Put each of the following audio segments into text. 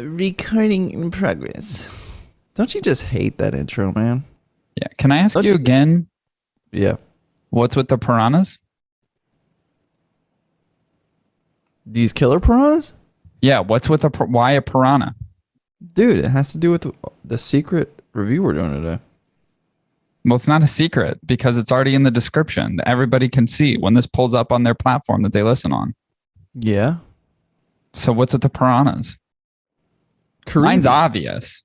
Recording in progress. Don't you just hate that intro, man? Yeah. Can I ask Don't you you- again? Yeah. What's with the piranhas? These killer piranhas? Yeah. What's with why a piranha? Dude, it has to do with the secret review we're doing today. Well, it's not a secret because it's already in the description. Everybody can see when this pulls up on their platform that they listen on. Yeah. So what's with the piranhas? Caribbean. Mine's obvious.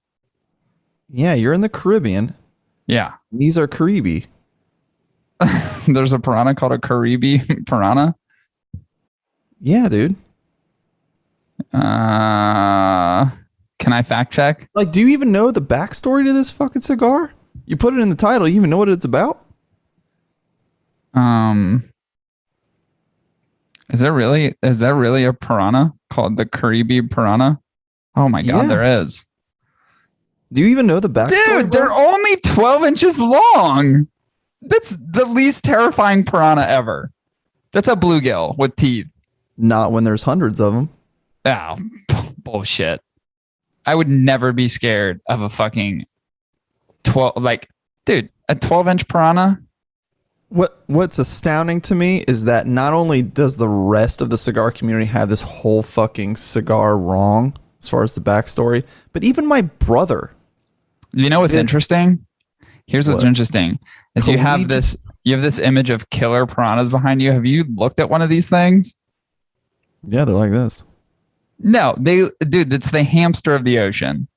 Yeah, you're in the Caribbean. Yeah. These are Caribe. There's a piranha called a Caribe piranha. Yeah, dude. Can I fact check? Like, do you even know the backstory to this fucking cigar? You put it in the title. You even know what it's about? Is there really a piranha called the Caribe piranha? Oh my God, Yeah. there is. Do you even know the backstory? Dude, they're only 12 inches long. That's the least terrifying piranha ever. That's a bluegill with teeth. Not when there's hundreds of them. Oh, bullshit. I would never be scared of a fucking 12, like, dude, a 12-inch piranha. What's astounding to me is that not only does the rest of the cigar community have this whole fucking cigar wrong as far as the backstory, but even my brother. You know what's interesting? Here's what's interesting. Is you have this image of killer piranhas behind you. Have you looked at one of these things? Yeah, they're like this. No, dude, it's the hamster of the ocean.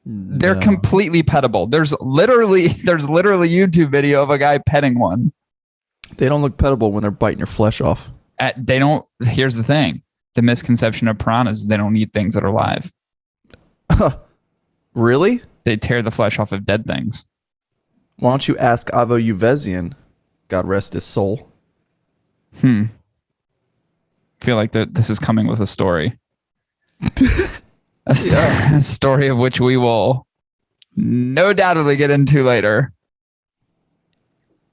They're completely pettable. There's literally YouTube video of a guy petting one. They don't look pettable when they're biting your flesh off. Here's the thing. The misconception of piranhas is they don't eat things that are live. Really? They tear the flesh off of dead things. Why don't you ask AVO Uvezian? God rest his soul. I feel like this is coming with a story. A story of which we will no doubtedly get into later.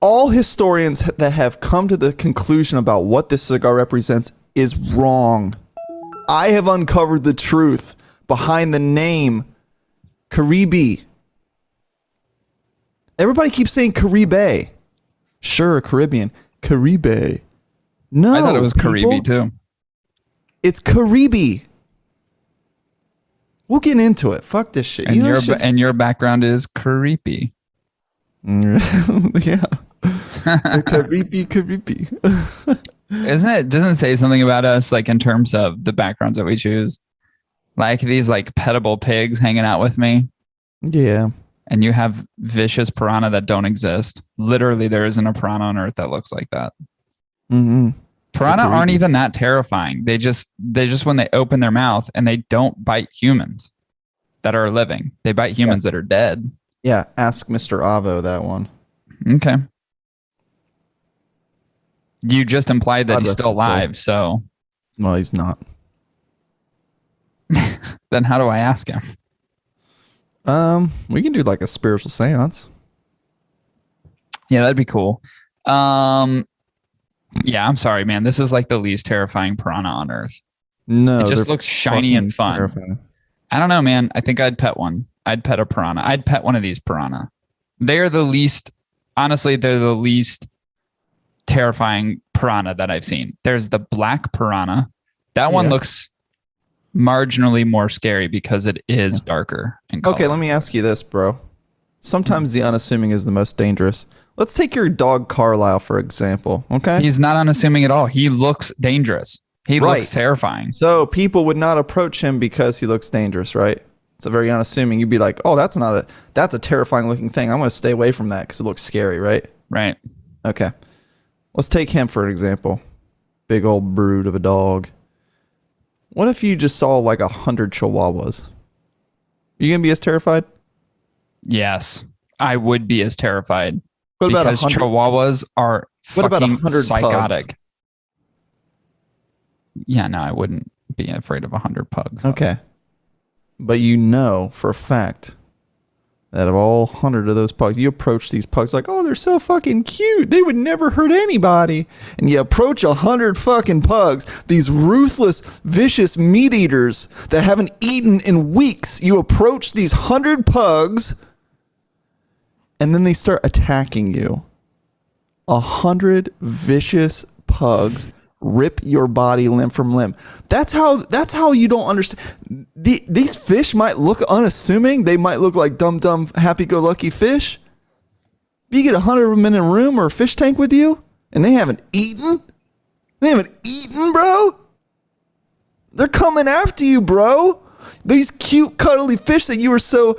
All historians that have come to the conclusion about what this cigar represents is wrong. I have uncovered the truth behind the name Caribe. Everybody keeps saying Caribe. Sure, Caribbean. Caribe. No, I thought it was Caribe too. It's Caribe. We'll get into it. Fuck this shit. And your background is creepy. Yeah. Caribe. Doesn't it say something about us, like in terms of the backgrounds that we choose? Like these like pettable pigs hanging out with me. Yeah. And you have vicious piranha that don't exist. Literally, there isn't a piranha on Earth that looks like that. Mm-hmm. Piranha aren't even that terrifying. They just when they open their mouth and they don't bite humans that are living. They bite humans that are dead. Yeah, ask Mr. Avo that one. Okay. You just implied that he's still alive, so. Well, he's not. Then how do I ask him? We can do like a spiritual seance. Yeah, that'd be cool. Yeah, I'm sorry, man. This is like the least terrifying piranha on Earth. No, it just looks shiny and fun. Terrifying. I don't know, man. I think I'd pet one. I'd pet a piranha. I'd pet one of these piranha. They're the least, honestly, they're the least terrifying piranha that I've seen. There's the black piranha. That one looks marginally more scary because it is darker in color. Okay, let me ask you this, bro. Sometimes the unassuming is the most dangerous. Let's take your dog Carlisle, for example, okay? He's not unassuming at all. He looks dangerous. He looks terrifying. So people would not approach him because he looks dangerous, right? It's a very unassuming. You'd be like, oh, that's a terrifying looking thing. I'm going to stay away from that because it looks scary, right? Right. Okay. Let's take him for an example. Big old brood of a dog. What if you just saw like 100 chihuahuas? You going to be as terrified? Yes, I would be as terrified. What about because chihuahuas are fucking psychotic. Pugs? Yeah, no, I wouldn't be afraid of 100 pugs. Okay. But you know for a fact Out of all 100 of those pugs, you approach these pugs like, oh, they're so fucking cute. They would never hurt anybody. And you approach 100 fucking pugs, these ruthless, vicious meat eaters that haven't eaten in weeks. You approach these 100 pugs, and then they start attacking you. 100 vicious pugs rip your body limb from limb. That's how you don't understand. These fish might look unassuming. They might look like dumb, happy-go-lucky fish. If you get 100 of them in a room or a fish tank with you, and they haven't eaten, bro. They're coming after you, bro. These cute, cuddly fish that you were so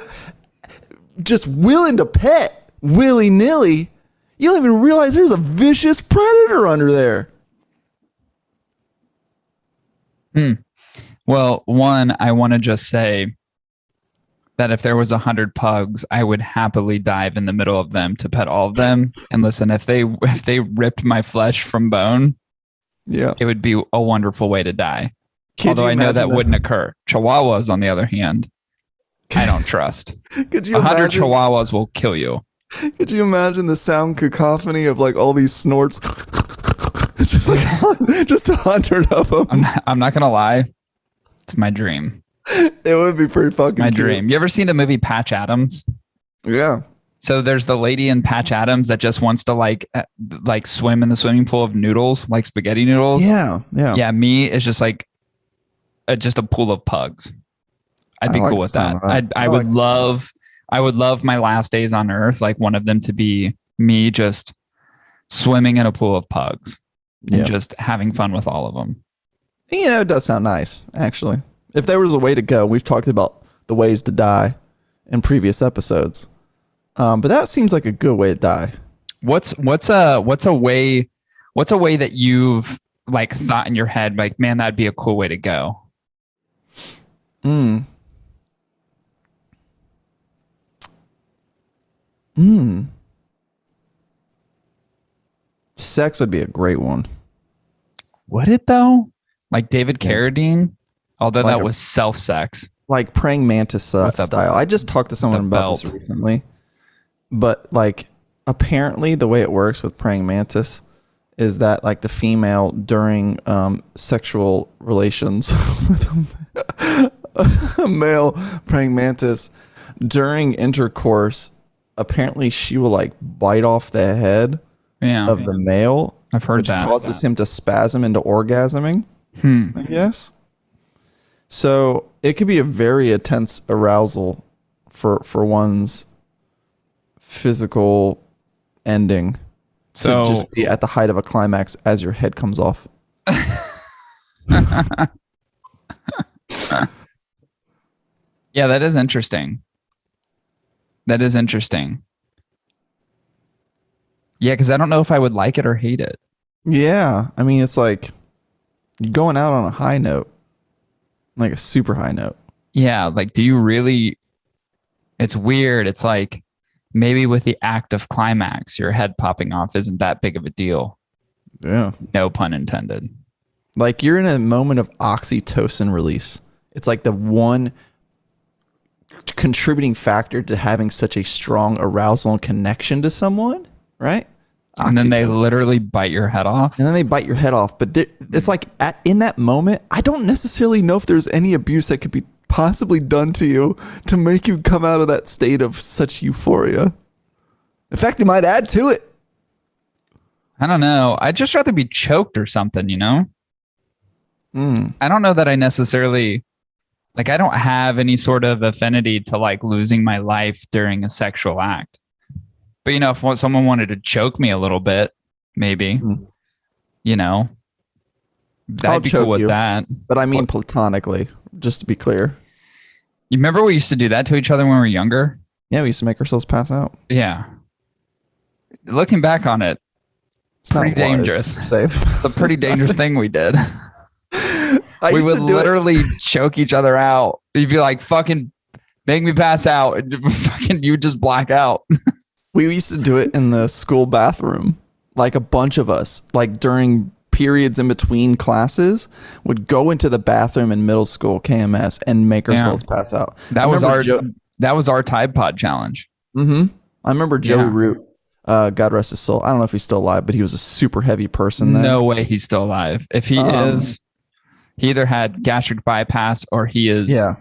just willing to pet willy-nilly, you don't even realize there's a vicious predator under there. Well, one, I want to just say that if there was 100 pugs, I would happily dive in the middle of them to pet all of them. And listen, if they ripped my flesh from bone, it would be a wonderful way to die. Although I know that wouldn't occur. Chihuahuas, on the other hand, I don't trust. 100 Chihuahuas will kill you. Could you imagine the sound cacophony of like all these snorts? It's just like just 100 of them. I'm not gonna lie, it's my dream. It would be pretty fucking my cute. dream. You ever seen the movie Patch Adams? Yeah. So there's the lady in Patch Adams that just wants to like swim in the swimming pool of noodles, like spaghetti noodles. Yeah. Me is just like just a pool of pugs. I'd be cool with that. I would love my last days on Earth, like one of them to be me just swimming in a pool of pugs. And just having fun with all of them. You know, it does sound nice, actually. If there was a way to go, we've talked about the ways to die in previous episodes. But that seems like a good way to die. What's a way that you've like thought in your head, like, man, that'd be a cool way to go? Sex would be a great one. Would it though? Like David Carradine? Although like that was self-sex. Like praying mantis style. I just talked to someone about this recently. But like apparently the way it works with praying mantis is that like the female during sexual relations with a male praying mantis during intercourse, apparently she will like bite off the head of the male. I've heard that. Which causes him to spasm into orgasming, I guess. So it could be a very intense arousal for one's physical ending. So to just be at the height of a climax as your head comes off. Yeah, that is interesting. That is interesting. Yeah, because I don't know if I would like it or hate it. Yeah. I mean, it's like you're going out on a high note, like a super high note. Yeah. Like, do you really? It's weird. It's like maybe with the act of climax, your head popping off isn't that big of a deal. Yeah. No pun intended. Like you're in a moment of oxytocin release. It's like the one contributing factor to having such a strong arousal and connection to someone, right? And then they literally bite your head off. And then they bite your head off. But it's like in that moment, I don't necessarily know if there's any abuse that could be possibly done to you to make you come out of that state of such euphoria. In fact, it might add to it. I don't know. I'd just rather be choked or something, you know? I don't know that I necessarily... Like, I don't have any sort of affinity to like losing my life during a sexual act. But, you know, if someone wanted to choke me a little bit, maybe, you know, I'd be cool with that. But I mean platonically, just to be clear. You remember we used to do that to each other when we were younger? Yeah, we used to make ourselves pass out. Yeah. Looking back on it, it's pretty dangerous. It's a pretty dangerous thing we did. We would literally choke each other out. You'd be like, fucking make me pass out. And fucking you would just black out. We used to do it in the school bathroom. Like a bunch of us, like during periods in between classes, would go into the bathroom in middle school KMS and make ourselves pass out. That was our That was our Tide Pod challenge. Mm-hmm. I remember Joey Root. God rest his soul. I don't know if he's still alive, but he was a super heavy person then. No way he's still alive. If he is, he either had gastric bypass or he is. Yeah.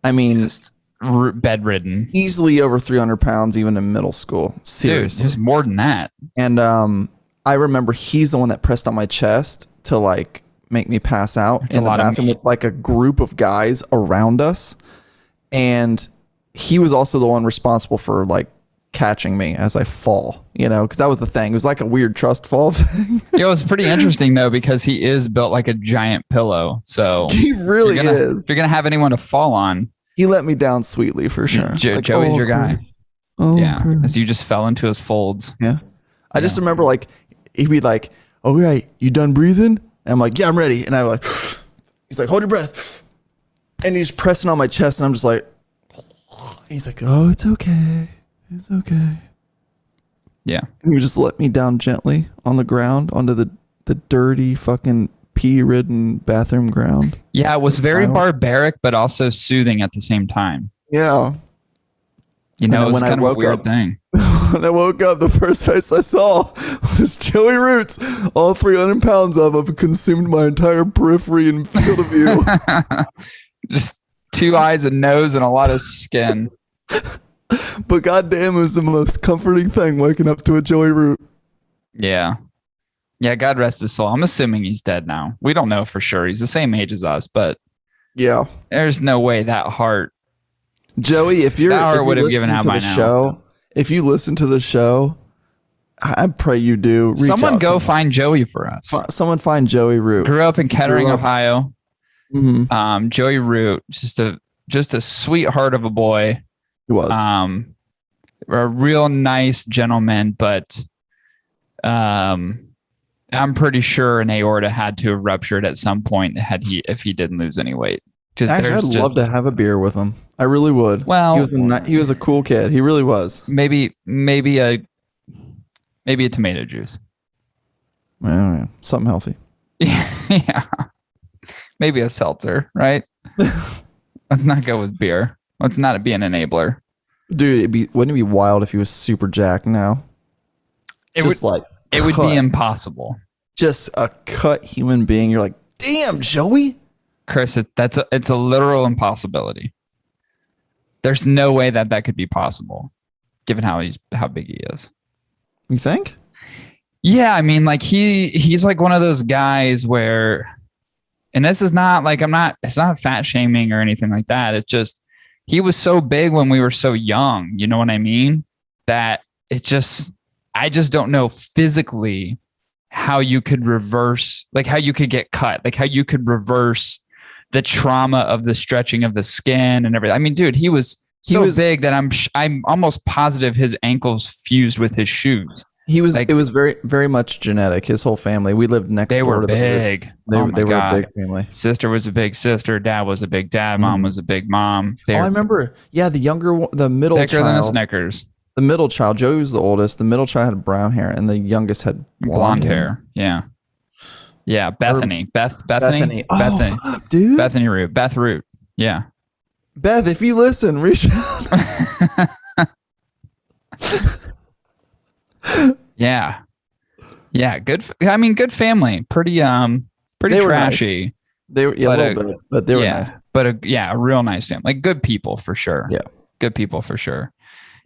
I mean, just bedridden. Easily over 300 pounds, even in middle school. Seriously. Dude, there's more than that. And I remember he's the one that pressed on my chest to like make me pass out in the bathroom with like a group of guys around us. And he was also the one responsible for like catching me as I fall, because that was the thing. It was like a weird trust fall thing. It was pretty interesting though, because he is built like a giant pillow. So he really is. If you're gonna have anyone to fall on, he let me down sweetly for sure. Joey's your guy. Yeah, as you just fell into his folds. Yeah, I just remember like he'd be like, "All right, you done breathing?" And I'm like, "Yeah, I'm ready." And I'm like, he's like, "Hold your breath," and he's pressing on my chest, and I'm just like, he's like, "Oh, it's okay. It's okay." Yeah. And he would just let me down gently on the ground, onto the dirty fucking pee-ridden bathroom ground. Yeah, it was very barbaric, but also soothing at the same time. Yeah. It was kind of a weird thing. When I woke up, the first face I saw was Joey Roots. All 300 pounds of him consumed my entire periphery and field of view. Just 2 eyes, a nose, and a lot of skin. But goddamn, it was the most comforting thing waking up to a Joey Root. Yeah. Yeah, God rest his soul. I'm assuming he's dead now. We don't know for sure. He's the same age as us, but yeah, there's no way that heart. Joey, if you would have given out by now. If you listen to the show, I pray you do. Someone go find Joey for us. Someone find Joey Root. Grew up in Kettering, Ohio. Mm-hmm. Joey Root, just a sweetheart of a boy. He was a real nice gentleman, but I'm pretty sure an aorta had to have ruptured at some point if he didn't lose any weight. Actually, I'd love to have a beer with him. I really would. Well, he was a cool kid. He really was. Maybe a tomato juice. Yeah, something healthy. Yeah. Maybe a seltzer, right? Let's not go with beer. Let's not be an enabler. Dude, wouldn't it be wild if he was super jacked now? It would be impossible. Just a cut human being. You're like, damn, Joey. Chris, it's a literal impossibility. There's no way that could be possible, given how big he is. You think? Yeah, I mean, like he's like one of those guys where, and this is not like it's not fat shaming or anything like that. It's just he was so big when we were so young. You know what I mean? That I just don't know physically how you could reverse, like how you could get cut, like how you could reverse the trauma of the stretching of the skin and everything. I mean, dude, he was big that I'm almost positive his ankles fused with his shoes. It was very, very much genetic. His whole family. We lived next door. They were big. They were a big family. Sister was a big sister. Dad was a big dad. Mom was a big mom. I remember. Yeah, the middle thicker child. Than a Snickers. The middle child. Joey was the oldest. The middle child had brown hair, and the youngest had blonde hair. Yeah. Yeah, Bethany. Bethany. Oh, Bethany. Fuck, dude. Bethany Root. Beth Root. Yeah. Beth, if you listen, reach out. Yeah. Yeah. Good. I mean, good family. Pretty trashy. Nice. They were a little bit, but they were nice. But a real nice family. Like good people for sure. Yeah. Good people for sure.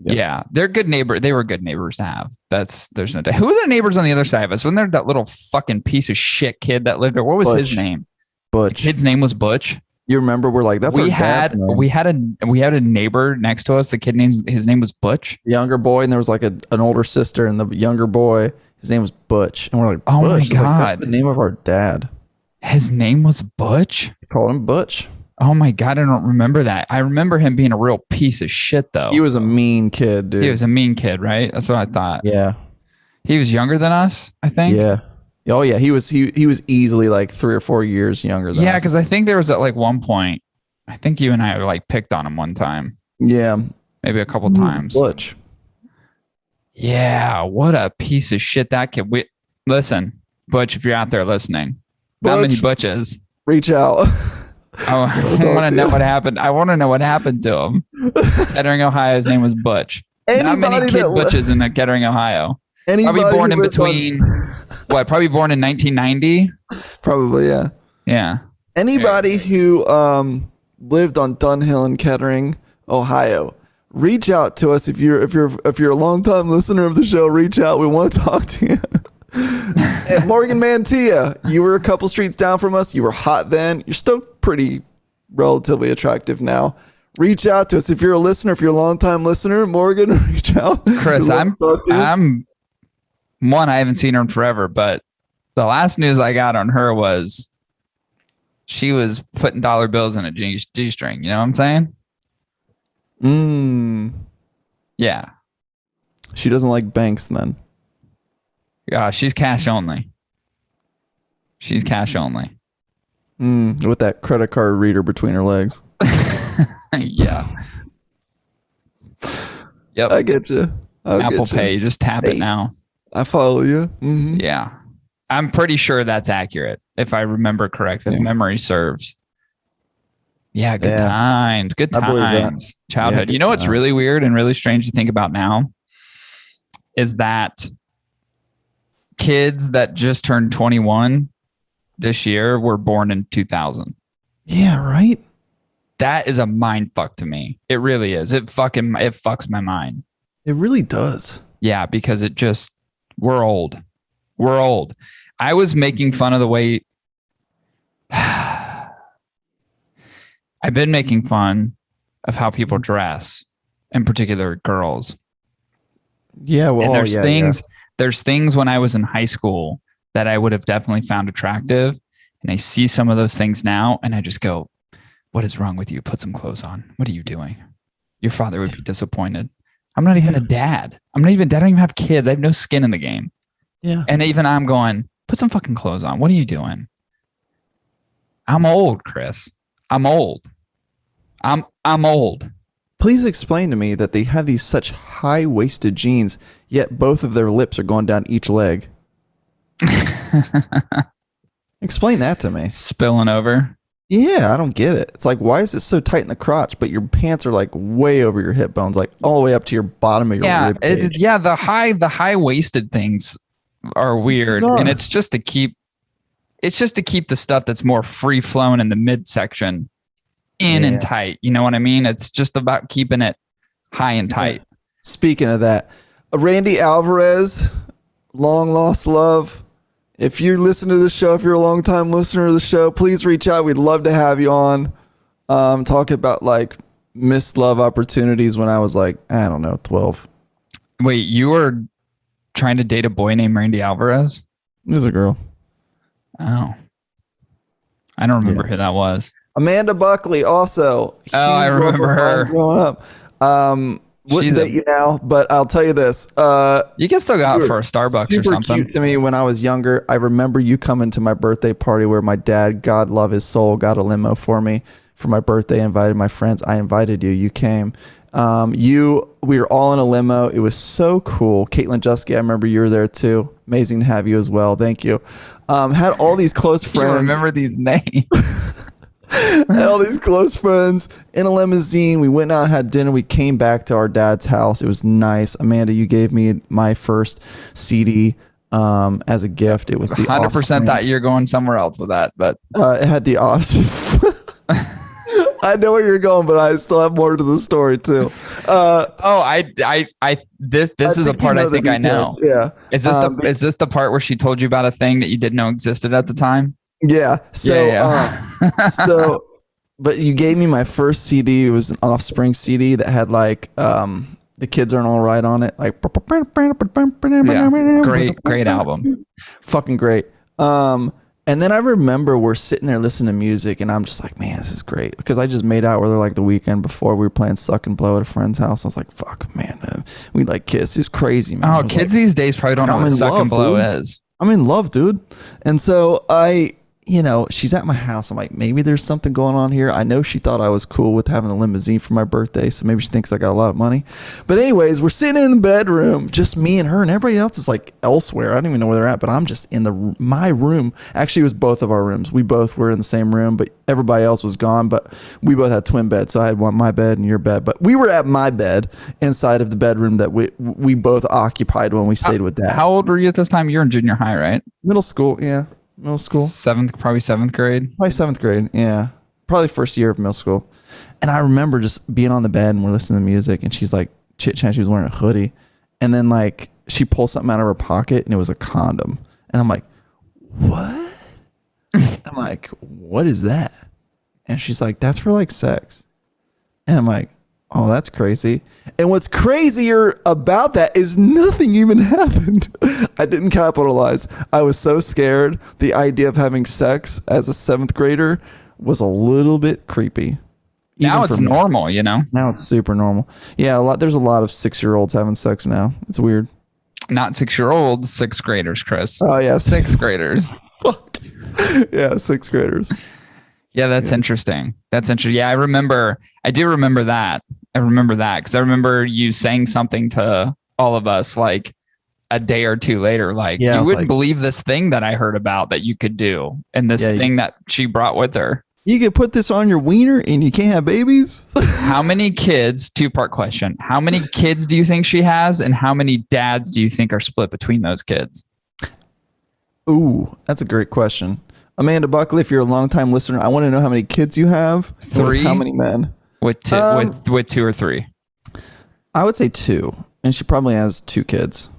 Yeah. They're good neighbor. They were good neighbors to have. There's no doubt. Who were the neighbors on the other side of us? Wasn't there that little fucking piece of shit kid that lived there? What was his name? Butch. The kid's name was Butch. You remember? We're like, that's our dad's name. We had a neighbor next to us. The kid his name was Butch. Younger boy, and there was like an older sister, and the younger boy, his name was Butch. And we're like, oh Butch. my God. Like, that's the name of our dad. His name was Butch? We called him Butch. Oh my God, I don't remember that. I remember him being a real piece of shit though. He was a mean kid, dude. He was a mean kid, right? That's what I thought. Yeah. He was younger than us, I think. Yeah. Oh yeah, he was easily like 3 or 4 years younger than us. Yeah, because I think there was at like one point, I think you and I like picked on him one time. Yeah. Maybe a couple times. Butch. Yeah, what a piece of shit that kid. Listen, Butch, if you're out there listening, not many Butches. Reach out. Oh, I want to know what happened. I want to know what happened to him. Kettering, Ohio. His name was Butch. Not many kid Butches in Kettering, Ohio. Probably born in between. What? Probably born in 1990. Probably, yeah. Yeah. Anybody who lived on Dunhill in Kettering, Ohio, reach out to us if you're a long time listener of the show. Reach out. We want to talk to you. And Morgan Mantilla, you were a couple streets down from us. You were hot then. You're still pretty relatively attractive now. Reach out to us if you're a listener. If you're a long time listener, Morgan, reach out. Chris, I'm one. I haven't seen her in forever, but the last news I got on her was she was putting dollar bills in a G-string. You know what I'm saying? Yeah. She doesn't like banks then. Yeah, she's cash only. She's cash only. With that credit card reader between her legs. Yeah. Yep. I get you. Apple Pay. You just tap it now. I follow you. Mm-hmm. Yeah. I'm pretty sure that's accurate. If I remember correct. If memory serves. Yeah. Good times. Good times. Childhood. You know what's really weird and really strange to think about now? Is that kids that just turned 21 this year were born in 2000. Yeah, right? That is a mind fuck to me. It really is. It fucks my mind. It really does. Yeah, because we're old. We're old. I was making fun of the way I've been making fun of how people dress, in particular girls. Yeah, well, and there's things when I was in high school that I would have definitely found attractive. And I see some of those things now and I just go, what is wrong with you? Put some clothes on. What are you doing? Your father would be disappointed. I'm not even a dad. I don't even have kids. I have no skin in the game. Yeah. And even I'm going, put some fucking clothes on. What are you doing? I'm old, Chris. I'm old. I'm old. Please explain to me that they have these such high-waisted jeans, yet both of their lips are going down each leg. Explain that to me. Spilling over. Yeah, I don't get it. It's like, why is it so tight in the crotch, but your pants are like way over your hip bones, like all the way up to your bottom of your rib cage? The high-waisted things are weird, and it's just to keep the stuff that's more free-flowing in the midsection in and tight. You know what I mean? It's just about keeping it high and tight. Speaking of that, Randy Alvarez, long lost love. If you listen to the show, if you're a long time listener of the show, please reach out. We'd love to have you on. Talk about like missed love opportunities when I was like, I don't know, 12. Wait, you were trying to date a boy named Randy Alvarez? It was a girl. Oh. I don't remember who that was. Amanda Buckley also. Oh, I remember her. Growing up. Wouldn't date you now, but I'll tell you this. You can still go out for a Starbucks or something. Cute to me when I was younger. I remember you coming to my birthday party where my dad, God love his soul, got a limo for me for my birthday. Invited my friends. I invited you. You came. We were all in a limo. It was so cool. Caitlin Jusky, I remember you were there too. Amazing to have you as well. Thank you. Had all these close friends. You remember these names. Had all these close friends in a limousine. We went out and had dinner. We came back to our dad's house. It was nice. Amanda, you gave me my first CD as a gift. It was the 100% thought you're going somewhere else with that, but it had the Offspring. I know where you're going, but I still have more to the story too. This is the part I think I know. Yeah. Is this the part where she told you about a thing that you didn't know existed at the time? Yeah. So, but you gave me my first CD. It was an Offspring CD that had like The Kids Aren't All Right on it. Like, great album. Fucking great. And then I remember we're sitting there listening to music, and I'm just like, man, this is great. Because I just made out with her like the weekend before. We were playing Suck and Blow at a friend's house. I was like, fuck, man. We like kiss. It was crazy, man. Oh, kids these days probably don't know what Suck and Blow is. I'm in love, dude. And so I she's at my house. I'm like, maybe there's something going on here. I know she thought I was cool with having a limousine for my birthday, so maybe she thinks I got a lot of money. But anyways, we're sitting in the bedroom, just me and her, and everybody else is like elsewhere. I don't even know where they're at, but I'm just in my room. Actually, it was both of our rooms. We both were in the same room, but everybody else was gone. But we both had twin beds, so I had my bed and your bed. But we were at my bed inside of the bedroom that we both occupied when we stayed with Dad. How old were you at this time? You're in junior high, right? Middle school, yeah. Middle school. Probably seventh grade. Probably seventh grade, yeah. Probably first year of middle school. And I remember just being on the bed and we're listening to music and she's like chit-chatting. She was wearing a hoodie. And then like she pulls something out of her pocket and it was a condom. And I'm like, what? I'm like, what is that? And she's like, that's for like sex. And I'm like, oh, that's crazy. And what's crazier about that is nothing even happened. I didn't capitalize. I was so scared. The idea of having sex as a seventh grader was a little bit creepy. Now it's normal, Now it's super normal. Yeah, there's a lot of 6-year-olds having sex now. It's weird. Not 6-year-olds, sixth graders, Chris. Oh, yeah. Sixth graders. Yeah, sixth graders. Yeah, that's interesting. That's interesting. Yeah, I do remember that. I remember that because I remember you saying something to all of us like a day or two later, like, you wouldn't believe this thing that I heard about that you could do. And this thing that she brought with her. You could put this on your wiener and you can't have babies. How many kids, 2-part question. How many kids do you think she has? And how many dads do you think are split between those kids? Ooh, that's a great question. Amanda Buckley, if you're a longtime listener, I want to know how many kids you have. 3. How many men? With 2 or 3. I would say 2. And she probably has 2 kids.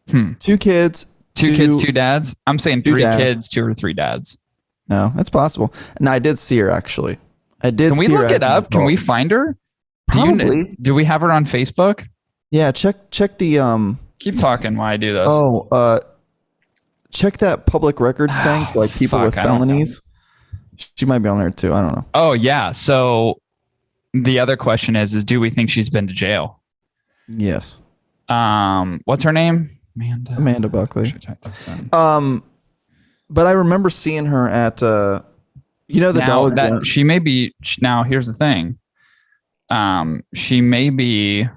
2 kids. 2 kids, 2 dads? I'm saying 3 kids, 2 or 3 dads. No, that's possible. No, I did see her actually. Can we look it up? Can we find her? Probably. Do we have her on Facebook? Yeah, check the Keep talking while I do this. Oh, check that public records thing for like people with felonies. She might be on there too. I don't know. Oh yeah. So the other question is do we think she's been to jail? Yes. What's her name? Amanda Buckley. But I remember seeing her at the Dollar General. She may be. Now here's the thing. She may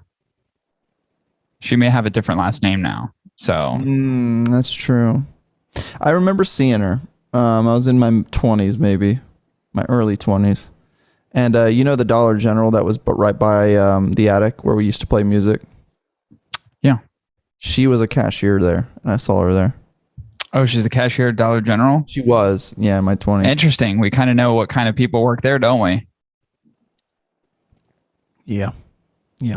have a different last name now. So that's true. I remember seeing her. I was in my 20s, maybe my early 20s. And the Dollar General that was right by the attic where we used to play music. Yeah. She was a cashier there, and I saw her there. Oh, she's a cashier at Dollar General? She was, yeah, in my 20s. Interesting. We kind of know what kind of people work there, don't we? Yeah. Yeah.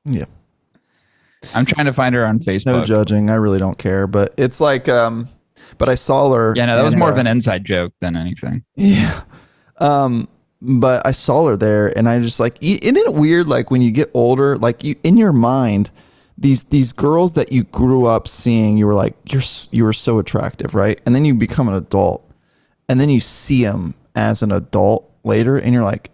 Yeah. I'm trying to find her on Facebook. No judging. I really don't care. But it's like, but I saw her. Yeah, no, that was more of an inside joke than anything. Yeah. But I saw her there and I just like, isn't it weird? Like when you get older, like you, in your mind, these girls that you grew up seeing, you were like, you were so attractive, right? And then you become an adult and then you see them as an adult later and you're like,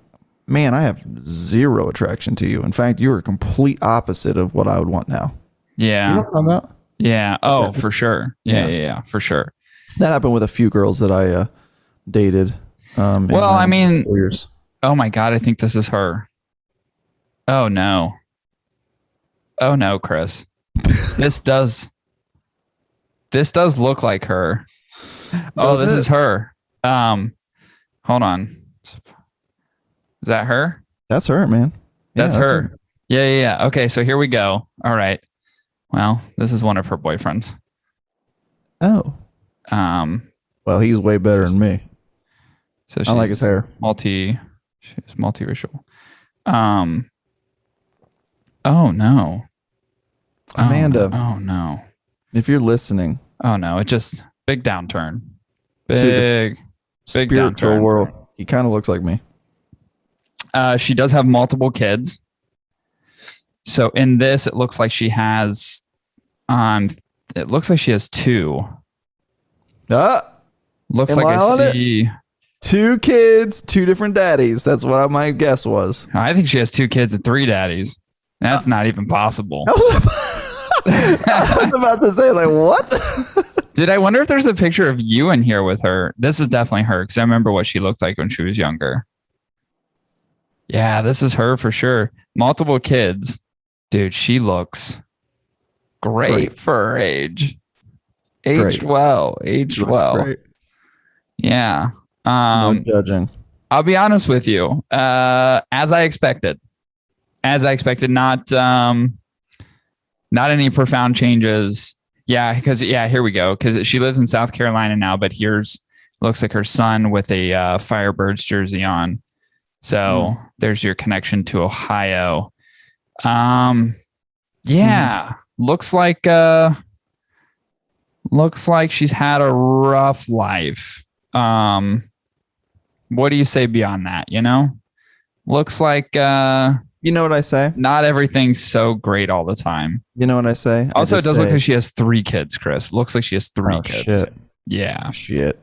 man, I have zero attraction to you. In fact, you're a complete opposite of what I would want now. Yeah. You know what I'm talking about? Yeah. Oh, for sure. Yeah, for sure. That happened with a few girls that I dated. Well, I mean, oh my God, I think this is her. Oh no. Oh no, Chris. This does look like her. Oh, this is her. Hold on. Is that her? That's her, man. That's her. Yeah. Okay, so here we go. All right. Well, this is one of her boyfriends. Oh. Well, he's way better than me. So I like his hair. She's multiracial. Oh no. Amanda. Oh no. If you're listening. Oh no, it just big downturn. Big spiritual downturn. World. He kind of looks like me. She does have multiple kids. So in this, it looks like she has 2. Looks Am like I see it? 2 kids, 2 different daddies. That's what my guess was. I think she has 2 kids and 3 daddies. That's not even possible. I was about to say, like, what? I wonder if there's a picture of you in here with her? This is definitely her because I remember what she looked like when she was younger. Yeah, this is her for sure. Multiple kids. Dude, she looks great for her age. Aged well. Great. Yeah. No judging. I'll be honest with you. As I expected. Not any profound changes. Yeah, because here we go. Because she lives in South Carolina now, but looks like her son with a Firebirds jersey on. So there's your connection to Ohio. Looks like she's had a rough life. What do you say beyond that? Looks like you know what I say? Not everything's so great all the time. You know what I say? Also, it does look like she has 3 kids, Chris. Looks like she has 3 kids. Shit. Yeah. Shit.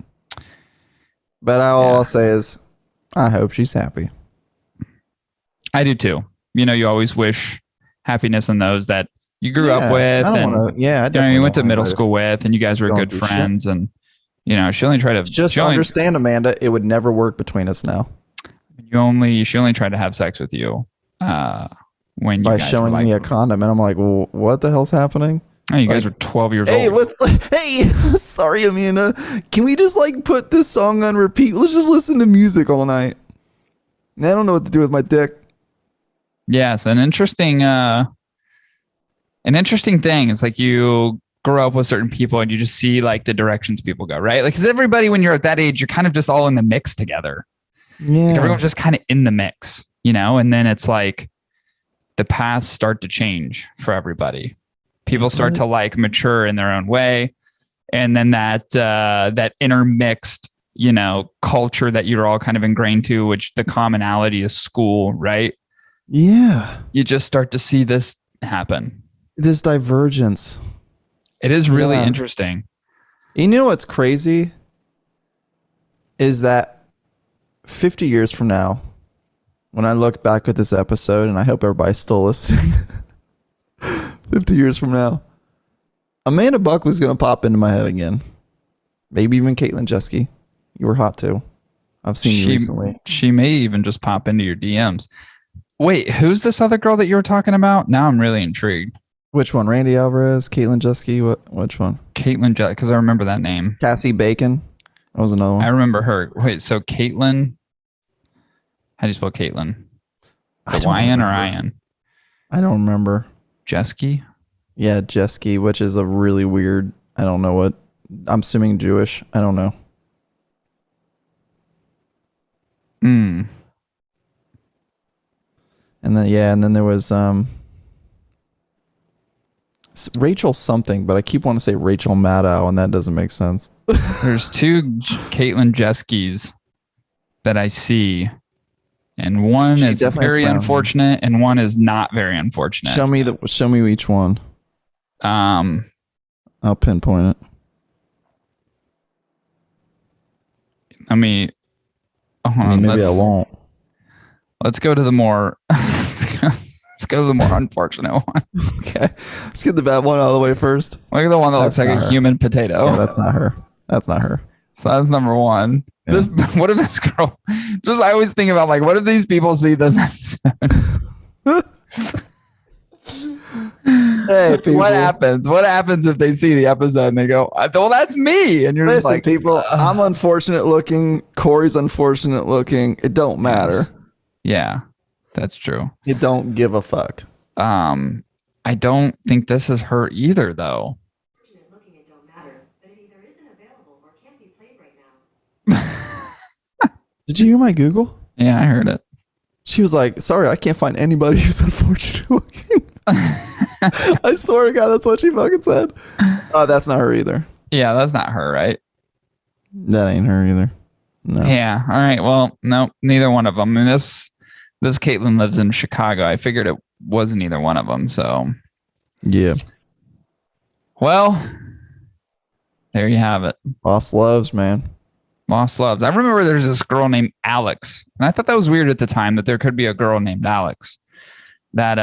But all I'll say is, I hope she's happy. I do too. You always wish happiness in those that you grew up with, you went to middle school with, and you guys were good friends. And she only tried to just understand, Amanda. It would never work between us now. She only tried to have sex with you when you by guys showing me a condom, and I'm like, well, what the hell's happening? Oh, you guys are 12 years old. Hey, sorry, Amanda. Can we just put this song on repeat? Let's just listen to music all night. I don't know what to do with my dick. Yes, an interesting thing is you grow up with certain people and you just see the directions people go, right? Because everybody, when you're at that age, you're kind of just all in the mix together. Yeah, everyone's just kind of in the mix, and then it's the paths start to change for everybody. People start to mature in their own way, and then that intermixed culture that you're all kind of ingrained to, which the commonality is school, right? Yeah, you just start to see this happen. This divergence. It is really interesting. You know what's crazy is that 50 years from now, when I look back at this episode, and I hope everybody's still listening, 50 years from now, Amanda Buckley's going to pop into my head again. Maybe even Caitlin Jeske. You were hot too. I've seen you recently. She may even just pop into your DMs. Wait, who's this other girl that you were talking about? Now I'm really intrigued. Which one? Randy Alvarez, Caitlin Jeske? Which one? Caitlin Jeske, because I remember that name. Cassie Bacon. That was another one. I remember her. Wait, so Caitlin, how do you spell Caitlin? Y-N or I-N? I don't remember. Jeske? Yeah, Jeske, which is a really weird, I don't know what, I'm assuming Jewish. I don't know. And then there was Rachel something, but I keep wanting to say Rachel Maddow, and that doesn't make sense. There's 2 Caitlin Jeskes that I see, and one is very unfortunate, and one is not very unfortunate. Show me each one. I'll pinpoint it. Maybe I won't. Let's go to the more. Let's go to the more unfortunate one. Okay, let's get the bad one out of the way first. Look at the one that looks like a human potato. Yeah, that's not her. So that's number 1. Yeah. What if this girl? I always think about what if these people see this episode? Hey, people. What happens? What happens if they see the episode and they go, "Well, that's me," and you're just like, "People, I'm unfortunate looking. Corey's unfortunate looking. It don't matter." Yeah, that's true. You don't give a fuck. I don't think this is her either, though. Looking, it don't matter, but it either isn't available or can't be played right now. Did you hear my Google? Yeah, I heard it. She was like, "Sorry, I can't find anybody who's unfortunate looking." I swear to God, that's what she fucking said. That's not her either. Yeah, that's not her, right? That ain't her either. No. Yeah. All right. Well, no, neither one of them. This Caitlin lives in Chicago. I figured it wasn't either one of them. So, yeah. Well, there you have it. Lost loves, man. Lost loves. I remember there's this girl named Alex, and I thought that was weird at the time that there could be a girl named Alex that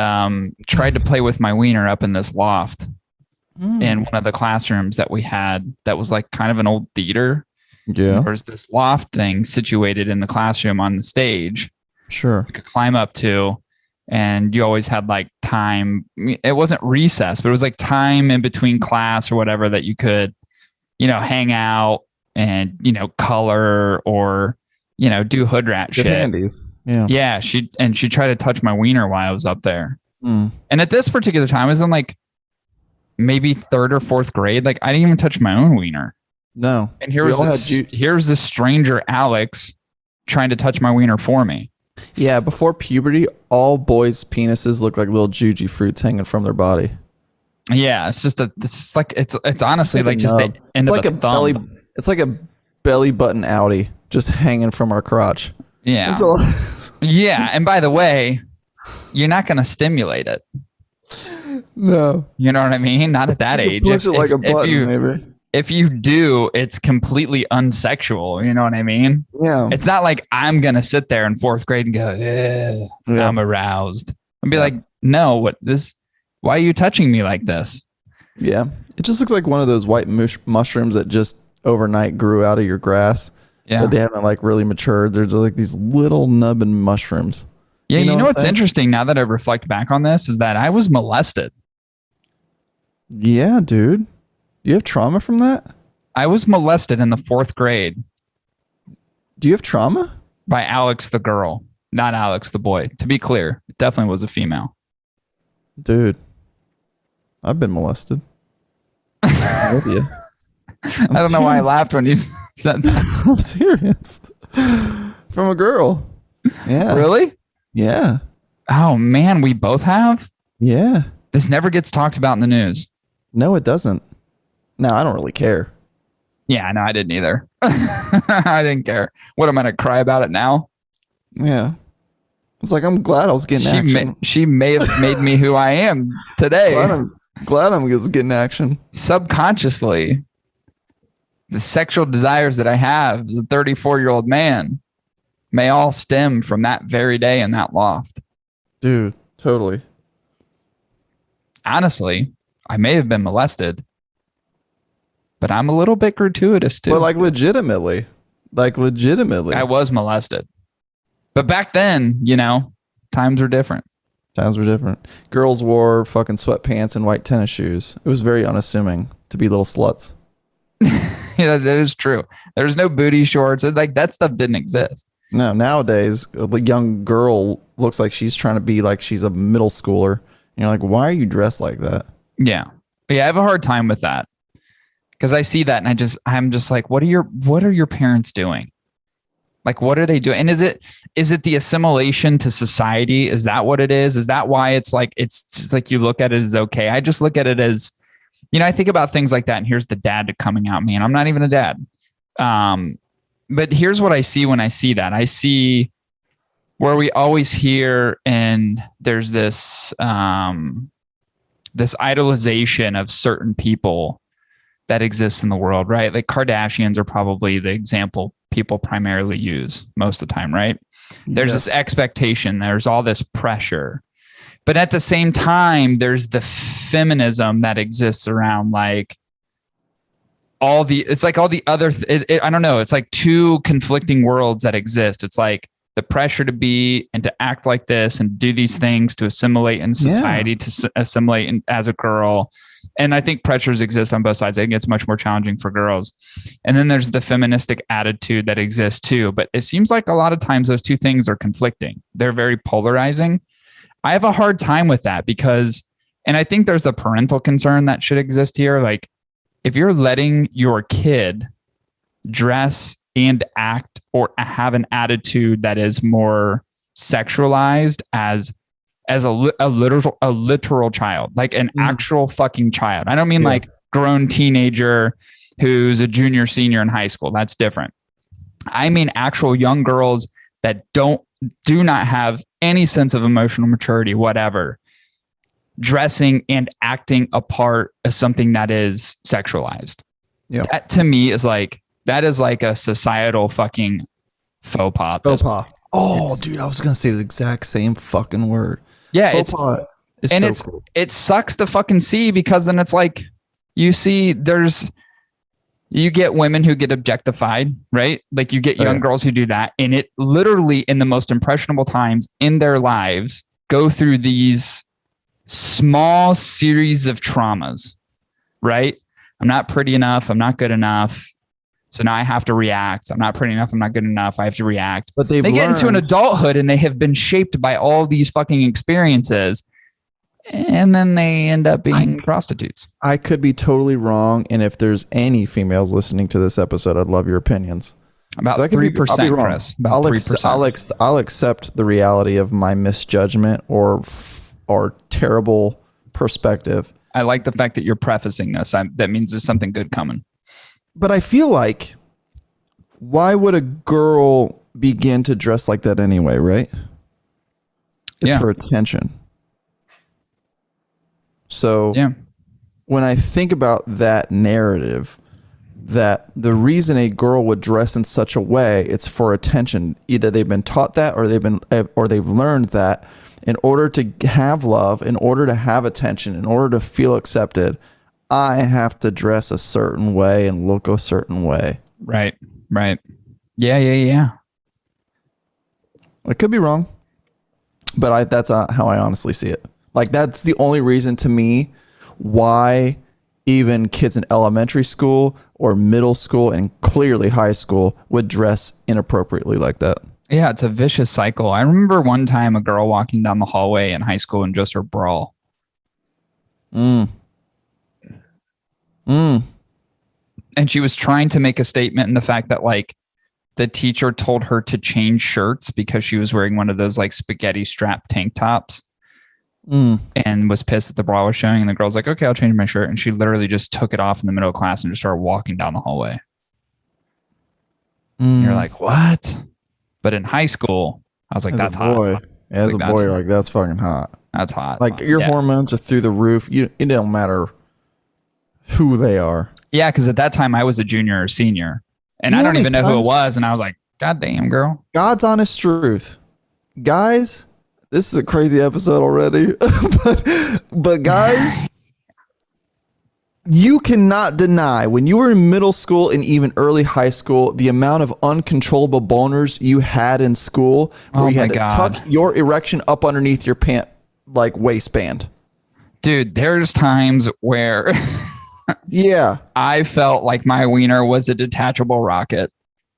tried to play with my wiener up in this loft. in one of the classrooms that we had that was like kind of an old theater. Yeah. There's this loft thing situated in the classroom on the stage. Sure. You could climb up to, and you always had like time. It wasn't recess, but it was like time in between class or whatever that you could, hang out and, color or, do hood rat shit. Handies. Yeah. Yeah. She tried to touch my wiener while I was up there. Mm. And at this particular time, I was in like maybe 3rd or 4th grade. Like I didn't even touch my own wiener. No. And here's this stranger, Alex, trying to touch my wiener for me. Yeah, before puberty, all boys' penises look like little juji fruits hanging from their body. Yeah, it's honestly like just the end of a thumb. It's like a belly button outie just hanging from our crotch. Yeah. That's all. Yeah, and by the way, you're not going to stimulate it. No. You know what I mean? Not at that age. Push it like a button, maybe. If you do, it's completely unsexual. You know what I mean? Yeah. It's not like I'm going to sit there in 4th grade and go, I'm aroused. And be like, no, why are you touching me like this? Yeah. It just looks like one of those white mushrooms that just overnight grew out of your grass. Yeah. But they haven't like really matured. There's like these little nubbin mushrooms. Yeah. You know what's interesting now that I reflect back on this is that I was molested. Yeah, dude. You have trauma from that? I was molested in the 4th grade. Do you have trauma? By Alex the girl, not Alex the boy. To be clear, it definitely was a female. Dude, I've been molested. I'm with you. I don't know why I laughed when you said that. I'm serious. From a girl. Yeah. Really? Yeah. Oh, man, we both have? Yeah. This never gets talked about in the news. No, it doesn't. No, I don't really care. Yeah, no, I didn't either. I didn't care. What, am I going to cry about it now? Yeah. It's like, I'm glad I was getting action. She may have made me who I am today. Glad I'm just getting action. Subconsciously, the sexual desires that I have as a 34-year-old man may all stem from that very day in that loft. Dude, totally. Honestly, I may have been molested, but I'm a little bit gratuitous too. But legitimately. I was molested. But back then, times were different. Girls wore fucking sweatpants and white tennis shoes. It was very unassuming to be little sluts. Yeah, that is true. There's no booty shorts. Like that stuff didn't exist. No, nowadays, a young girl looks like she's trying to be like she's a middle schooler. And you're like, why are you dressed like that? Yeah. I have a hard time with that. Because I see that and I'm just like, what are your parents doing? Like, what are they doing? And is it the assimilation to society? Is that what it is? Is that why it's just like you look at it as okay? I just look at it as, I think about things like that. And here's the dad coming out me, and I'm not even a dad. But here's what I see when I see that. I see where we always hear, and there's this idolization of certain people that exists in the world, right? Like Kardashians are probably the example people primarily use most of the time, right? There's this expectation, there's all this pressure. But at the same time, there's the feminism that exists around like all the other, I don't know, it's like two conflicting worlds that exist. It's like the pressure to be and to act like this and do these things to assimilate in society, to assimilate as a girl. And I think pressures exist on both sides. I think it's much more challenging for girls. And then there's the feministic attitude that exists too. But it seems like a lot of times those two things are conflicting. They're very polarizing. I have a hard time with that because, and I think there's a parental concern that should exist here. Like if you're letting your kid dress and act or have an attitude that is more sexualized as a literal child, like an actual fucking child. I don't mean like grown teenager who's a junior, senior in high school. That's different. I mean actual young girls that do not have any sense of emotional maturity, whatever, dressing and acting a part as something that is sexualized. Yeah. That to me is like, that is like a societal fucking faux pas. Oh, dude, I was going to say the exact same fucking word. Yeah, faux pas is and so cool. It sucks to fucking see because then it's like You see, you get women who get objectified, right? Like you get young girls who do that. And it literally in the most impressionable times in their lives go through these small series of traumas, right? I'm not pretty enough. I'm not good enough. So now I have to react. I'm not pretty enough. I'm not good enough. I have to react. But they get into an adulthood and they have been shaped by all these fucking experiences. And then they end up being prostitutes. I could be totally wrong. And if there's any females listening to this episode, I'd love your opinions. About 3%, Chris. About 3%. I'll accept the reality of my misjudgment or terrible perspective. I like the fact that you're prefacing this. That means there's something good coming. But I feel like, why would a girl begin to dress like that anyway, right? It's for attention. So when I think about that narrative, that the reason a girl would dress in such a way, it's for attention. Either they've been taught that or they've learned that in order to have love, in order to have attention, in order to feel accepted, I have to dress a certain way and look a certain way. Right. Yeah. I could be wrong, but that's how I honestly see it. Like, that's the only reason to me why even kids in elementary school or middle school and clearly high school would dress inappropriately like that. Yeah, it's a vicious cycle. I remember one time a girl walking down the hallway in high school in just her bra. And she was trying to make a statement in the fact that, like, the teacher told her to change shirts because she was wearing one of those, like, spaghetti strap tank tops. And was pissed that the bra was showing, and the girl's like, okay, I'll change my shirt. And she literally just took it off in the middle of class and just started walking down the hallway. You're like, what? But in high school, I was like, that's hot. As a boy, you're like, that's fucking hot. That's hot. Like, your hormones are through the roof. It don't matter who they are. Yeah, because at that time I was a junior or senior, and I don't even know who it was. And I was like, God damn, girl. God's honest truth. Guys, this is a crazy episode already. but guys, you cannot deny when you were in middle school and even early high school, the amount of uncontrollable boners you had in school where you had to tuck your erection up underneath your pant, like, waistband. Dude, there's times where I felt like my wiener was a detachable rocket.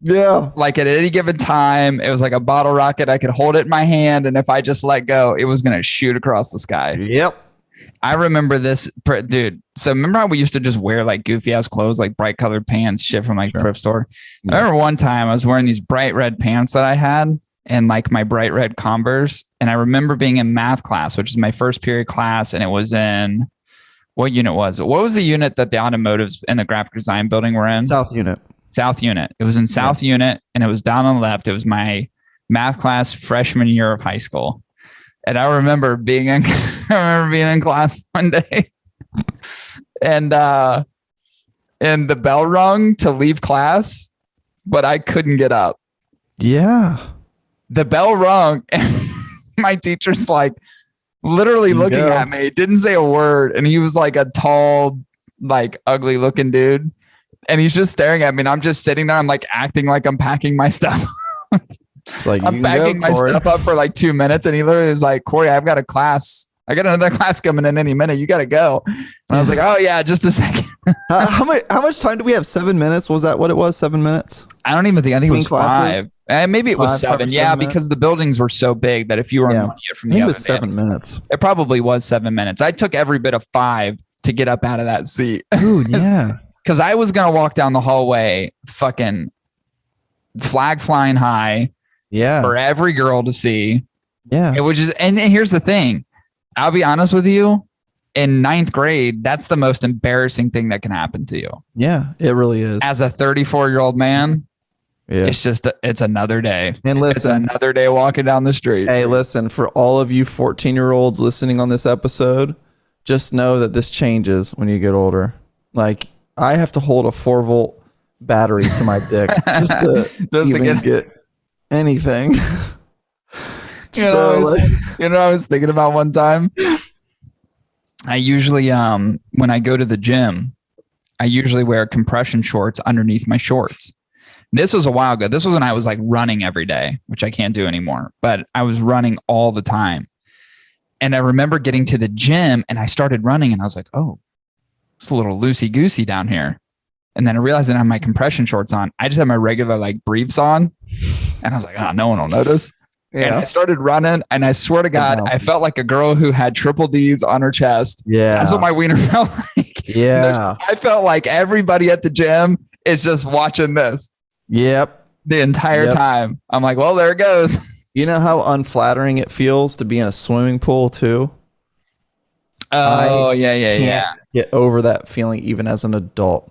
Yeah. Like, at any given time, it was like a bottle rocket. I could hold it in my hand, and if I just let go, it was going to shoot across the sky. Yep. I remember this, dude. So remember how we used to just wear, like, goofy ass clothes, like bright colored pants, shit from, like, thrift store? I remember one time I was wearing these bright red pants that I had and, like, my bright red Converse. And I remember being in math class, which is my first period class. And it was in, what unit was it? What was the unit that the automotives and the graphic design building were in? South unit. It was in South unit, and it was down on the left. It was my math class freshman year of high school. And I remember being in class one day and the bell rung to leave class, but I couldn't get up. Yeah. The bell rung and my teacher's like literally looking at me, didn't say a word. And he was like a tall, like, ugly looking dude. And he's just staring at me, and I'm just sitting there. I'm like acting like I'm packing my stuff. It's like, I'm packing my stuff up for like 2 minutes, and he literally was like, Cory, I've got a class. I got another class coming in any minute. You got to go. And I was like, oh yeah, just a second. How much time do we have? 7 minutes? Was that what it was? 7 minutes? I don't even think. I think it was classes? 5. Maybe it was 7. Yeah, because the buildings were so big that if you were on one from the other, it was 7 minutes. It probably was 7 minutes. I took every bit of 5 to get up out of that seat. Ooh, yeah. Because I was going to walk down the hallway, fucking flag flying high, for every girl to see. Yeah. It was just, and here's the thing. I'll be honest with you. In 9th grade, that's the most embarrassing thing that can happen to you. Yeah, it really is. As a 34-year-old man, it's just, it's another day. And listen, it's another day walking down the street. Hey, listen, for all of you 14-year-olds listening on this episode, just know that this changes when you get older. Like, I have to hold a 4-volt battery to my dick just to get anything. You know what I was thinking about one time? I usually, when I go to the gym, I usually wear compression shorts underneath my shorts. This was a while ago. This was when I was like running every day, which I can't do anymore, but I was running all the time. And I remember getting to the gym and I started running and I was like, oh, it's a little loosey goosey down here. And then I realized I didn't have my compression shorts on. I just had my regular like briefs on. And I was like, oh, no one will notice. Yeah. And I started running and I swear to God, I felt like a girl who had triple D's on her chest. Yeah. That's what my wiener felt like. Yeah. I felt like everybody at the gym is just watching this. Yep. The entire time. I'm like, well, there it goes. You know how unflattering it feels to be in a swimming pool too? Oh, yeah. Get over that feeling even as an adult.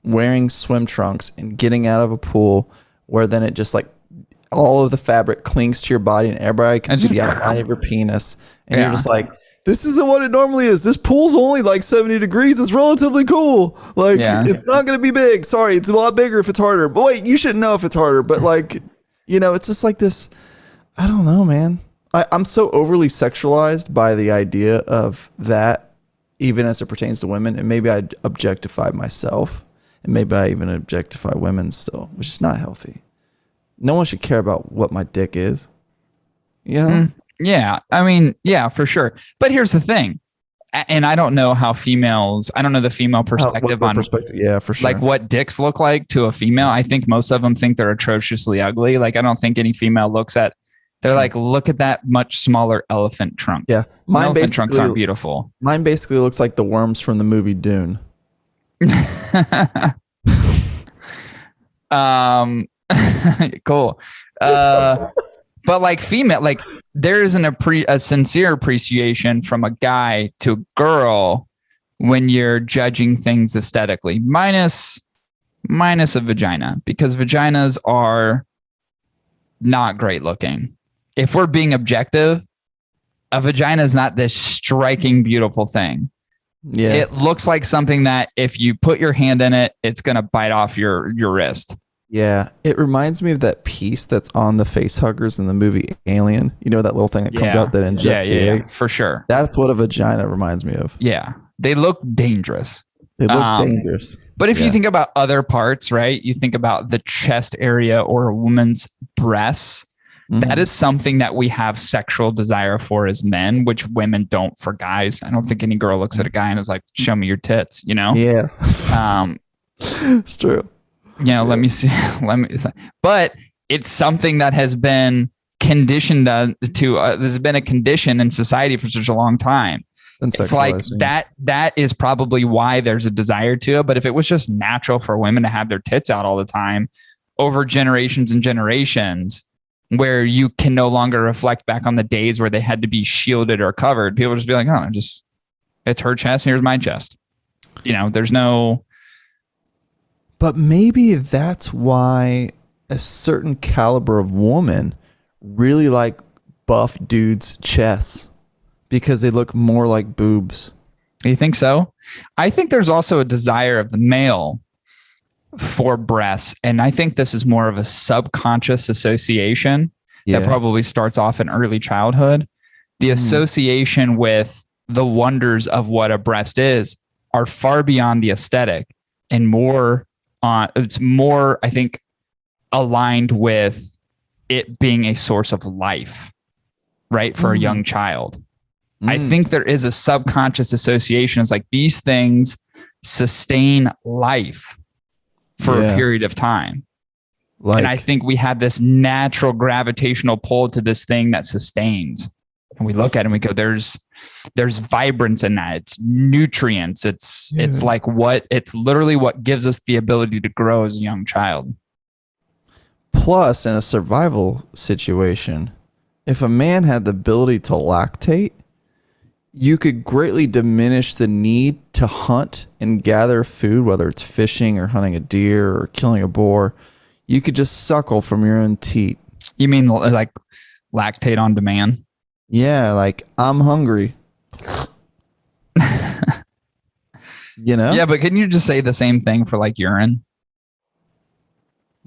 Wearing swim trunks and getting out of a pool where then it just like all of the fabric clings to your body and everybody can see the outline of your penis. And you're just like, this isn't what it normally is. This pool's only like 70 degrees. It's relatively cool. Like, it's not going to be big. Sorry, it's a lot bigger if it's harder. But wait, you should know if it's harder. But like, you know, it's just like this. I don't know, man. I'm so overly sexualized by the idea of that, even as it pertains to women. And maybe I'd objectify myself. And maybe I even objectify women still, which is not healthy. No one should care about what my dick is. You know? Yeah. I mean, yeah, for sure. But here's the thing. And I don't know how females, I don't know the female perspective on yeah, for sure. Like what dicks look like to a female. I think most of them think they're atrociously ugly. Like I don't think any female looks at, they're like, look at that much smaller elephant trunk. Yeah. Elephant trunks aren't beautiful. Mine basically looks like the worms from the movie Dune. Cool. But like female, like there isn't a sincere appreciation from a guy to a girl when you're judging things aesthetically, minus a vagina, because vaginas are not great looking. If we're being objective, a vagina is not this striking, beautiful thing. Yeah. It looks like something that if you put your hand in it, it's going to bite off your wrist. Yeah. It reminds me of that piece that's on the face huggers in the movie Alien. You know, that little thing that comes out that injects the egg? For sure. That's what a vagina reminds me of. Yeah. They look dangerous. They look dangerous. But if you think about other parts, right? You think about the chest area or a woman's breasts. That is something that we have sexual desire for as men, which women don't for guys. I don't think any girl looks at a guy and is like, show me your tits, you know? Yeah. It's true. You know, let me see. But it's something that has been conditioned to, there's been a condition in society for such a long time. It's like that is probably why there's a desire to it. But if it was just natural for women to have their tits out all the time over generations and generations, where you can no longer reflect back on the days where they had to be shielded or covered, people just be like, oh, it's her chest. Here's my chest. You know, there's no. But maybe that's why a certain caliber of woman really like buff dudes' chests, because they look more like boobs. You think so? I think there's also a desire of the male for breasts. And I think this is more of a subconscious association that probably starts off in early childhood. The association with the wonders of what a breast is are far beyond the aesthetic and it's more, I think, aligned with it being a source of life, right? For a young child. I think there is a subconscious association. It's like these things sustain life for a period of time. And I think we have this natural gravitational pull to this thing that sustains. And we look at it and we go, there's vibrance in that. It's nutrients. It's literally what gives us the ability to grow as a young child. Plus, in a survival situation, if a man had the ability to lactate, you could greatly diminish the need to hunt and gather food, whether it's fishing or hunting a deer or killing a boar. You could just suckle from your own teat. You mean like lactate on demand? Yeah, like I'm hungry. You know? Yeah, but couldn't you just say the same thing for like urine?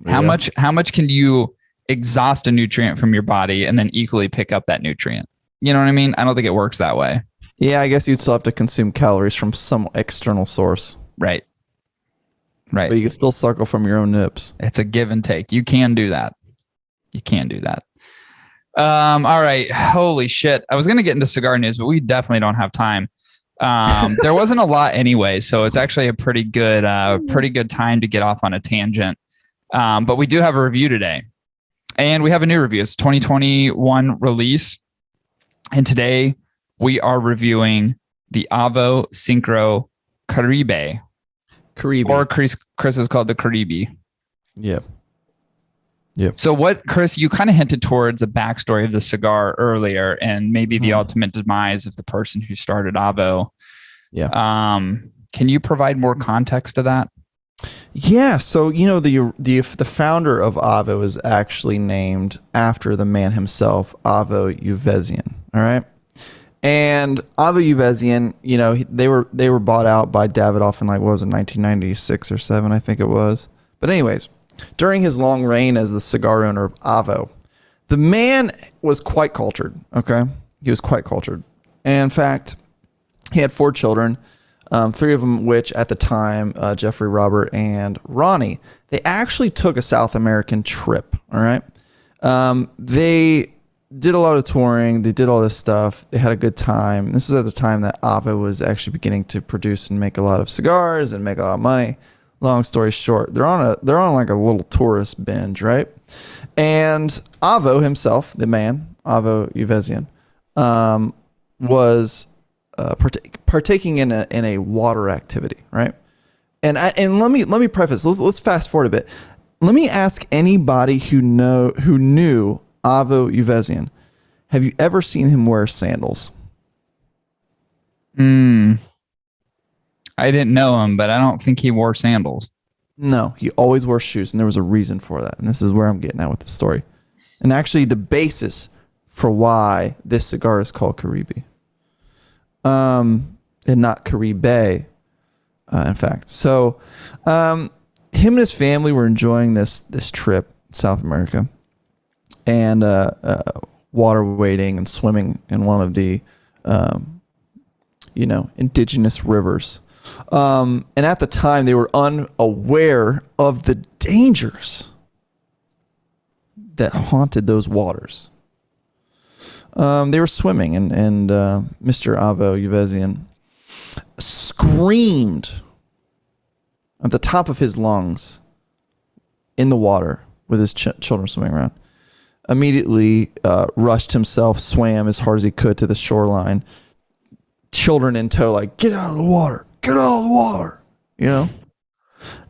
Yeah. How much can you exhaust a nutrient from your body and then equally pick up that nutrient? You know what I mean? I don't think it works that way. Yeah, I guess you'd still have to consume calories from some external source. Right. Right. But you can still suckle from your own nips. It's a give and take. You can do that. All right. Holy shit. I was going to get into cigar news, but we definitely don't have time. There wasn't a lot anyway, so it's actually a pretty good time to get off on a tangent. But we do have a review today, and we have a new review. It's 2021 release, and today we are reviewing the AVO SYNCRO CARIBE. Or Chris is called the Caribe. Yep. So what, Chris, you kind of hinted towards a backstory of the cigar earlier and maybe the ultimate demise of the person who started AVO. Yeah. Can you provide more context to that? Yeah. So, the founder of AVO is actually named after the man himself, AVO Uvezian. All right. And AVO Uvezian, they were bought out by Davidoff in 1996 or 7, I think it was. But anyways, during his long reign as the cigar owner of AVO, the man was quite cultured. Okay, he was quite cultured. And in fact, he had 4 children, 3 of them which at the time, Jeffrey, Robert, and Ronnie, they actually took a South American trip. All right, they did a lot of touring. They did all this stuff. They had a good time. This is at the time that AVO was actually beginning to produce and make a lot of cigars and make a lot of money. Long story short, they're on like a little tourist binge, right? And AVO himself, the man, AVO Uvezian, was partaking in a water activity, right? And let me preface. Let's fast forward a bit. Let me ask anybody who knew AVO Uvezian, have you ever seen him wear sandals? I didn't know him, but I don't think he wore sandals. No, he always wore shoes, and there was a reason for that. And this is where I'm getting at with the story. And actually the basis for why this cigar is called Caribe. And not Caribe, in fact. So him and his family were enjoying this trip in South America. And water wading and swimming in one of the, indigenous rivers. And at the time, they were unaware of the dangers that haunted those waters. They were swimming, and Mr. AVO Uvezian screamed at the top of his lungs in the water with his children swimming around. Immediately rushed himself, swam as hard as he could to the shoreline. Children in tow, like, get out of the water, get out of the water,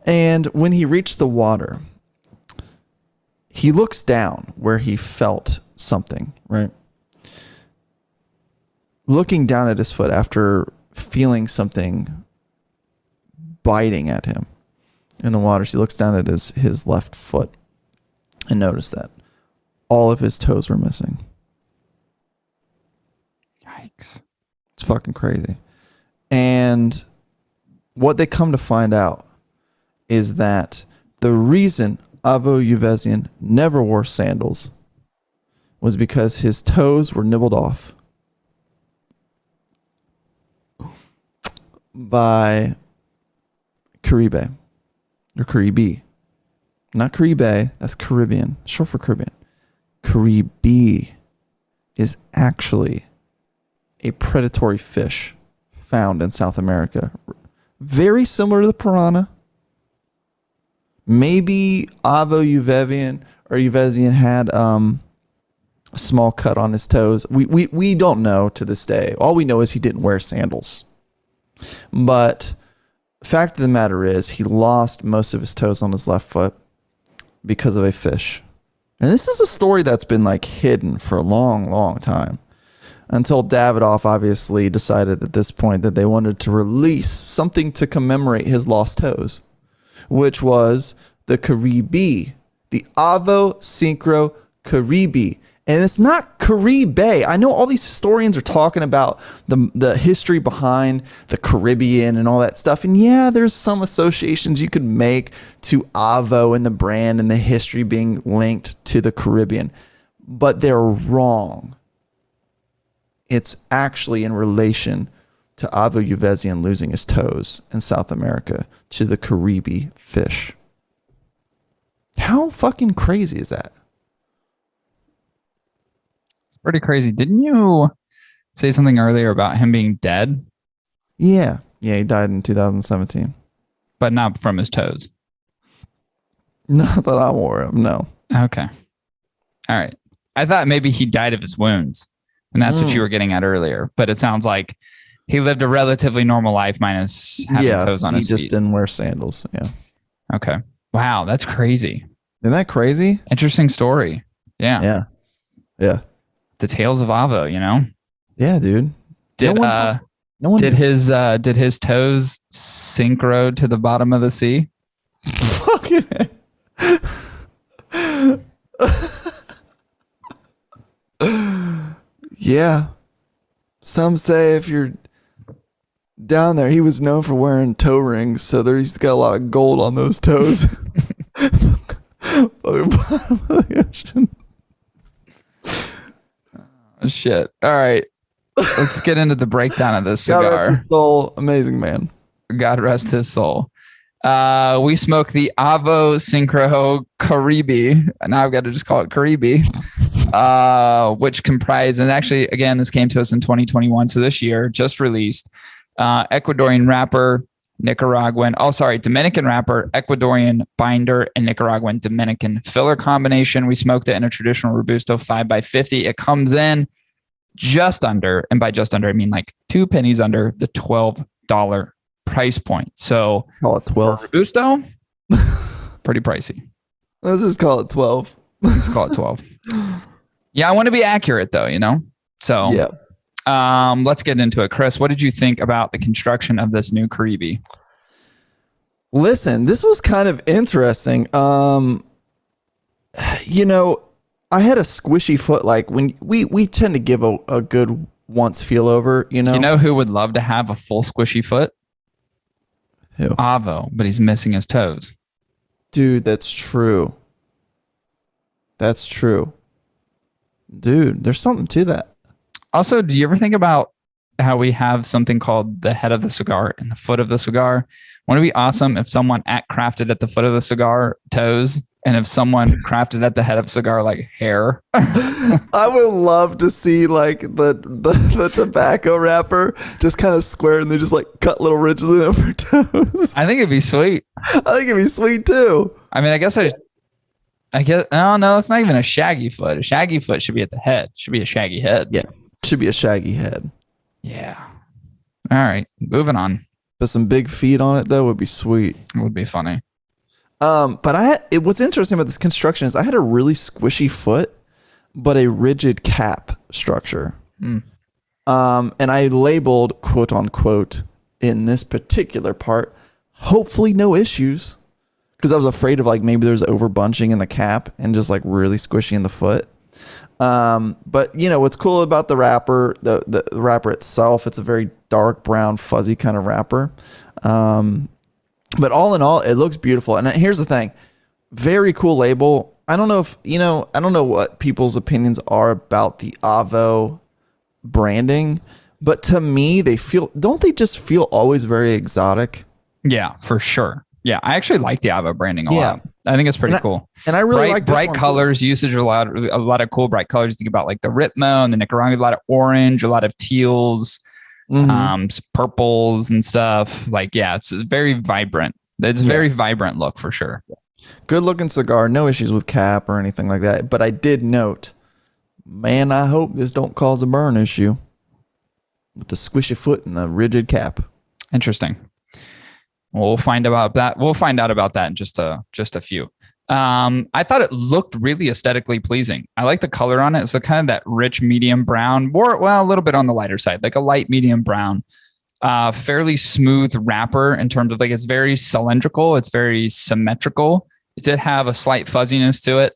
And when he reached the water, he looks down where he felt something, right? Looking down at his foot after feeling something biting at him in the water, he looks down at his left foot and noticed that all of his toes were missing. Yikes. It's fucking crazy. And what they come to find out is that the reason AVO Uvezian never wore sandals was because his toes were nibbled off by Caribe. Or Caribe. Not Caribe, that's Caribbean. Short for Caribbean. Caribe is actually a predatory fish found in South America. Very similar to the piranha. Maybe AVO Uvezian had a small cut on his toes. We don't know to this day. All we know is he didn't wear sandals. But fact of the matter is he lost most of his toes on his left foot because of a fish. And this is a story that's been hidden for a long, long time. Until Davidoff obviously decided at this point that they wanted to release something to commemorate his lost toes, which was the Caribe, the AVO SYNCRO CARIBE. And it's not Caribe. I know all these historians are talking about the history behind the Caribbean and all that stuff. And yeah, there's some associations you could make to AVO and the brand and the history being linked to the Caribbean. But they're wrong. It's actually in relation to AVO Uvezian losing his toes in South America to the Caribe fish. How fucking crazy is that? It's pretty crazy. Didn't you say something earlier about him being dead? Yeah. Yeah, he died in 2017. But not from his toes. Not that I'm aware of, no. Okay. All right. I thought maybe he died of his wounds. And that's what you were getting at earlier. But it sounds like he lived a relatively normal life minus having toes on his feet. He just didn't wear sandals. Yeah. Okay. Wow, that's crazy. Isn't that crazy? Interesting story. Yeah. Yeah. Yeah. The tales of AVO, you know? Yeah, dude. Did his toes synchro to the bottom of the sea? Fucking yeah. Some say if you're down there, he was known for wearing toe rings, so he's got a lot of gold on those toes. Fucking bottom of the ocean. Oh, shit. All right. Let's get into the breakdown of this cigar. God rest his soul. Amazing man. God rest his soul. We smoked the AVO SYNCRO CARIBE. Now I've got to just call it CARIBE. Which comprised, and actually, again, this came to us in 2021, so this year, just released, Ecuadorian wrapper, Dominican wrapper, Ecuadorian binder, and Nicaraguan Dominican filler combination. We smoked it in a traditional Robusto 5x50. It comes in just under, and by just under, I mean like 2 pennies under the $12 price point. So call it 12. Robusto, pretty pricey. Let's just call it 12. Let's call it 12. Yeah, I want to be accurate though, you know? So yeah. Let's get into it. Chris, what did you think about the construction of this new Caribe? Listen, this was kind of interesting. You know, I had a squishy foot. Like when we tend to give a good once feel over, you know? You know who would love to have a full squishy foot? Who? AVO, but he's missing his toes. Dude, that's true. That's true. Dude, there's something to that. Also, do you ever think about how we have something called the head of the cigar and the foot of the cigar? Wouldn't it be awesome if someone crafted at the foot of the cigar toes, and if someone crafted at the head of the cigar like hair? I would love to see like the tobacco wrapper just kind of square, and they just like cut little ridges in it for toes. I think it'd be sweet. I think it'd be sweet too. I mean, I guess, oh no, it's not even a shaggy foot. A shaggy foot should be at the head. Should be a shaggy head. Yeah. Should be a shaggy head. Yeah. All right. Moving on. But some big feet on it though would be sweet. It would be funny. But what's interesting about this construction is I had a really squishy foot, but a rigid cap structure. And I labeled, quote unquote, in this particular part, hopefully no issues. Because I was afraid of like maybe there's over bunching in the cap and just like really squishy in the foot. But you know what's cool about the wrapper, the wrapper itself, it's a very dark brown fuzzy kind of wrapper. But all in all, it looks beautiful. And here's the thing, very cool label. I don't know if I don't know what people's opinions are about the AVO branding, but to me don't they just feel always very exotic? Yeah, for sure. Yeah, I actually like the AVO branding a lot. I think it's pretty cool. And I really like bright colors, usage a lot of cool bright colors. Think about like the Ritmo and the Nicaraguan, a lot of orange, a lot of teals, purples and stuff. Like, yeah, it's very vibrant. It's a very vibrant look for sure. Good looking cigar, no issues with cap or anything like that. But I did note, man, I hope this don't cause a burn issue with the squishy foot and the rigid cap. Interesting. We'll find out about that. We'll find out about that in just a few. I thought it looked really aesthetically pleasing. I like the color on it. So kind of that rich medium brown, a little bit on the lighter side, like a light medium brown. Fairly smooth wrapper in terms of like it's very cylindrical. It's very symmetrical. It did have a slight fuzziness to it.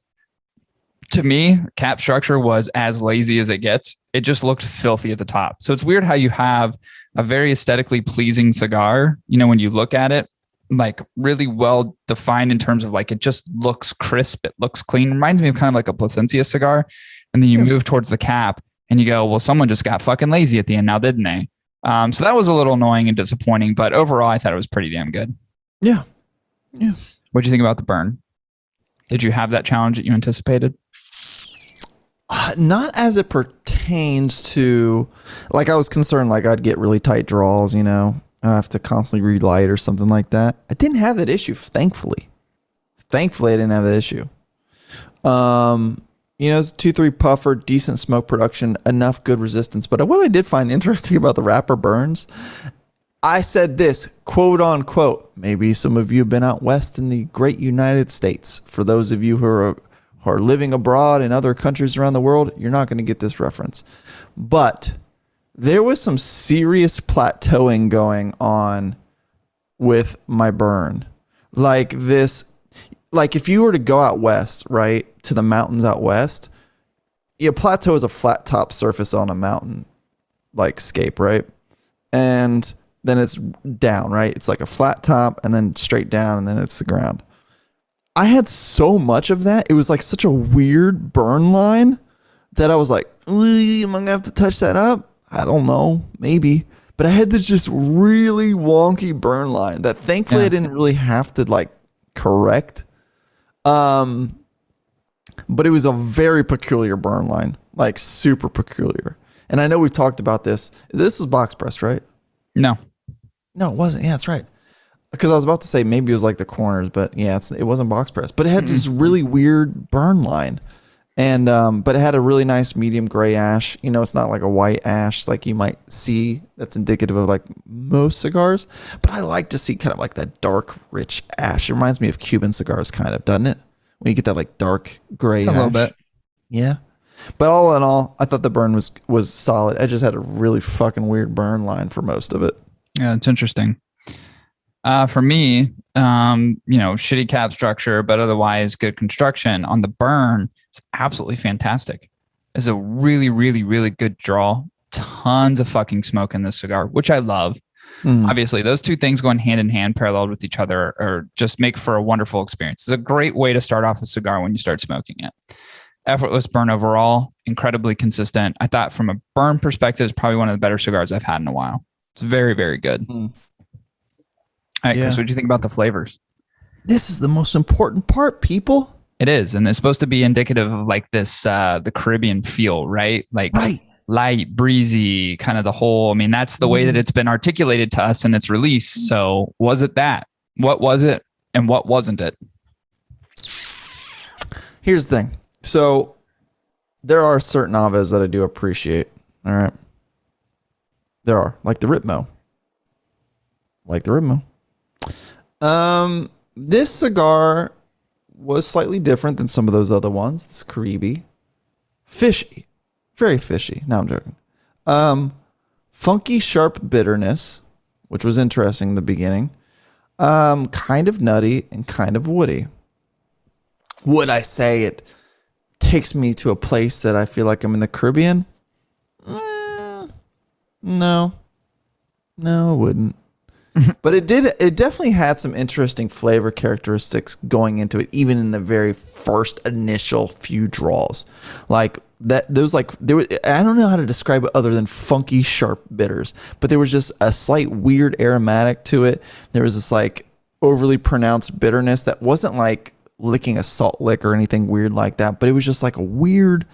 To me, cap structure was as lazy as it gets. It just looked filthy at the top. So it's weird how you have a very aesthetically pleasing cigar, you know, when you look at it, like really well defined in terms of like, it just looks crisp. It looks clean. Reminds me of kind of like a Plasencia cigar. And then you move towards the cap and you go, well, someone just got fucking lazy at the end now, didn't they? So that was a little annoying and disappointing, but overall, I thought it was pretty damn good. Yeah. What do you think about the burn? Did you have that challenge that you anticipated? Not as it pertains to, like, I was concerned, like, I'd get really tight draws, you know, and I have to constantly relight or something like that. I didn't have that issue, thankfully. Thankfully, I didn't have that issue. You know, it's a 2-3 puffer, decent smoke production, enough good resistance. But what I did find interesting about the wrapper burns, I said this, quote unquote, maybe some of you have been out west in the great United States. For those of you who are living abroad in other countries around the world, you're not going to get this reference. But there was some serious plateauing going on with my burn. Like this, like if you were to go out west, right, to the mountains out west, your plateau is a flat top surface on a mountain, like scape, right? And then it's down, right? It's like a flat top and then straight down and then it's the ground. I had so much of that. It was like such a weird burn line that I was like, am I going to have to touch that up? I don't know, maybe. But I had this just really wonky burn line that thankfully I didn't really have to like correct. But it was a very peculiar burn line, like super peculiar. And I know we've talked about this. This was box pressed, right? No, it wasn't. Yeah, that's right. Because I was about to say maybe it was like the corners, but yeah, it wasn't box pressed. But it had this really weird burn line, and but it had a really nice medium gray ash. You know, it's not like a white ash like you might see. That's indicative of like most cigars. But I like to see kind of like that dark, rich ash. It reminds me of Cuban cigars, kind of, doesn't it? When you get that like dark gray ash. a little bit. Yeah. But all in all, I thought the burn was solid. I just had a really fucking weird burn line for most of it. Yeah, it's interesting. For me, you know, shitty cap structure, but otherwise good construction. On the burn, it's absolutely fantastic. It's a really, really, really good draw. Tons of fucking smoke in this cigar, which I love. Obviously, those two things going hand in hand, paralleled with each other, or just make for a wonderful experience. It's a great way to start off a cigar when you start smoking it. Effortless burn overall, incredibly consistent. I thought from a burn perspective, it's probably one of the better cigars I've had in a while. It's very, very good. All right, Chris, what do you think about the flavors? This is the most important part, people. It is, and it's supposed to be indicative of like this, the Caribbean feel, right? Like light, breezy, kind of the whole. I mean, that's the way that it's been articulated to us in its release. So, was it that? What was it, and what wasn't it? Here's the thing. So, there are certain AVOs that I do appreciate. All right, there are like the Ritmo. This cigar was slightly different than some of those other ones. It's Caribe. Fishy. Very fishy. No, I'm joking. Funky, sharp bitterness, which was interesting in the beginning. Kind of nutty and kind of woody. Would I say it takes me to a place that I feel like I'm in the Caribbean? No, it wouldn't. But it definitely had some interesting flavor characteristics going into it, even in the very first initial few draws. Like that, there was I don't know how to describe it other than funky, sharp bitters, but there was just a slight weird aromatic to it. There was this like overly pronounced bitterness that wasn't like licking a salt lick or anything weird like that, but it was just like a weird,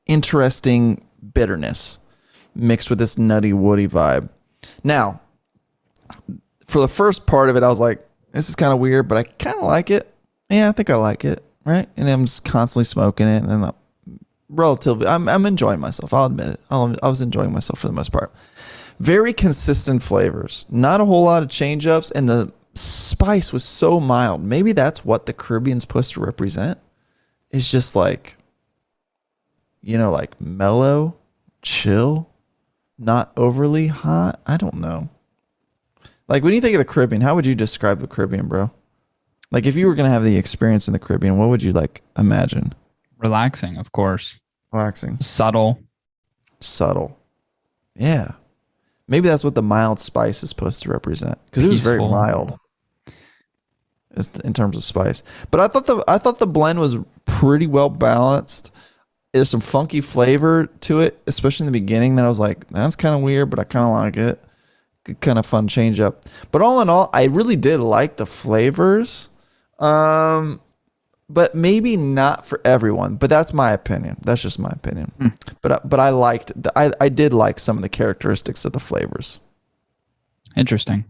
interesting bitterness mixed with this nutty, woody vibe. Now, for the first part of it, I was like, this is kind of weird, but I kind of like it. Yeah, I think I like it, right? And I'm just constantly smoking it, and I'm enjoying myself. I'll admit it. I was enjoying myself for the most part. Very consistent flavors. Not a whole lot of change-ups, and the spice was so mild. Maybe that's what the Caribbean's supposed to represent. It's just like, you know, like mellow, chill, not overly hot. I don't know. Like, when you think of the Caribbean, how would you describe the Caribbean, bro? Like, if you were going to have the experience in the Caribbean, what would you, like, imagine? Relaxing, of course. Relaxing. Subtle. Yeah. Maybe that's what the mild spice is supposed to represent. Because it was very mild in terms of spice. But I thought the blend was pretty well balanced. there's some funky flavor to it, especially in the beginning. That I was like, that's kind of weird, but I kind of like it. Good, kind of fun change up. But all in all, I really did like the flavors. But maybe not for everyone. But that's my opinion. That's just my opinion. But I liked. I did like some of the characteristics of the flavors. Interesting.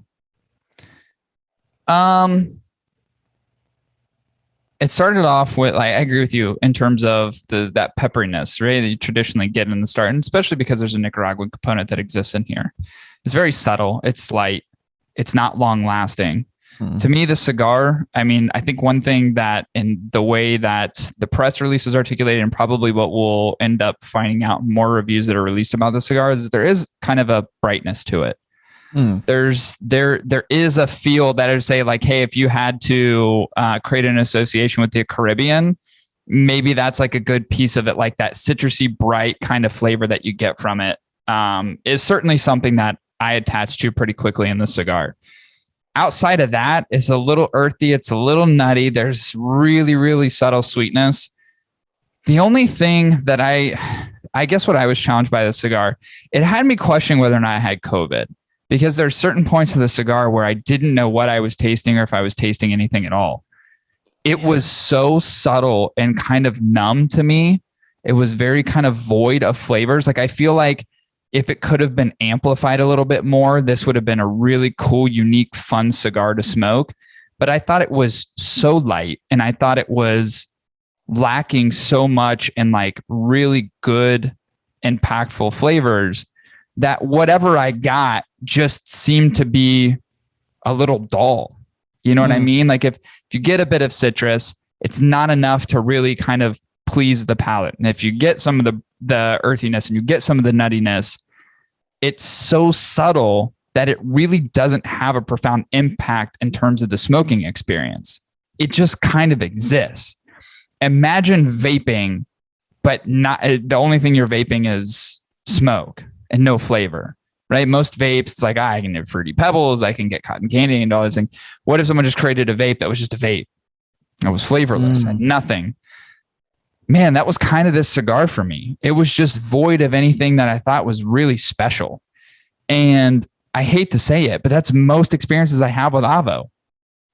It started off with, like, I agree with you in terms of that pepperiness, right? That you traditionally get in the start, and especially because there's a Nicaraguan component that exists in here. It's very subtle. It's light. It's not long lasting. To me, the cigar, I mean, I think one thing that in the way that the press release is articulated, and probably what we'll end up finding out in more reviews that are released about the cigar, is there is kind of a brightness to it. There is a feel that I'd say, like, hey, if you had to create an association with the Caribbean, maybe that's like a good piece of it. Like that citrusy, bright kind of flavor that you get from it is certainly something that I attach to pretty quickly in the cigar. Outside of that, it's a little earthy. It's a little nutty. There's really, really subtle sweetness. The only thing that I guess what I was challenged by the cigar, it had me questioning whether or not I had COVID, because there's certain points of the cigar where I didn't know what I was tasting or if I was tasting anything at all. It was so subtle and kind of numb to me. It was very kind of void of flavors. Like, I feel like if it could have been amplified a little bit more, this would have been a really cool, unique, fun cigar to smoke. But I thought it was so light, and I thought it was lacking so much in like really good, impactful flavors that whatever I got just seemed to be a little dull. You know what I mean? Like if you get a bit of citrus, it's not enough to really kind of please the palate. And if you get some of the earthiness and you get some of the nuttiness, it's so subtle that it really doesn't have a profound impact in terms of the smoking experience. It just kind of exists. Imagine vaping, but not the only thing you're vaping is smoke and no flavor, right? Most vapes, it's like, I can get Fruity Pebbles, I can get cotton candy and all those things. What if someone just created a vape that was just a vape? It was flavorless, had nothing. Man, that was kind of this cigar for me. It was just void of anything that I thought was really special. And I hate to say it, but that's most experiences I have with AVO.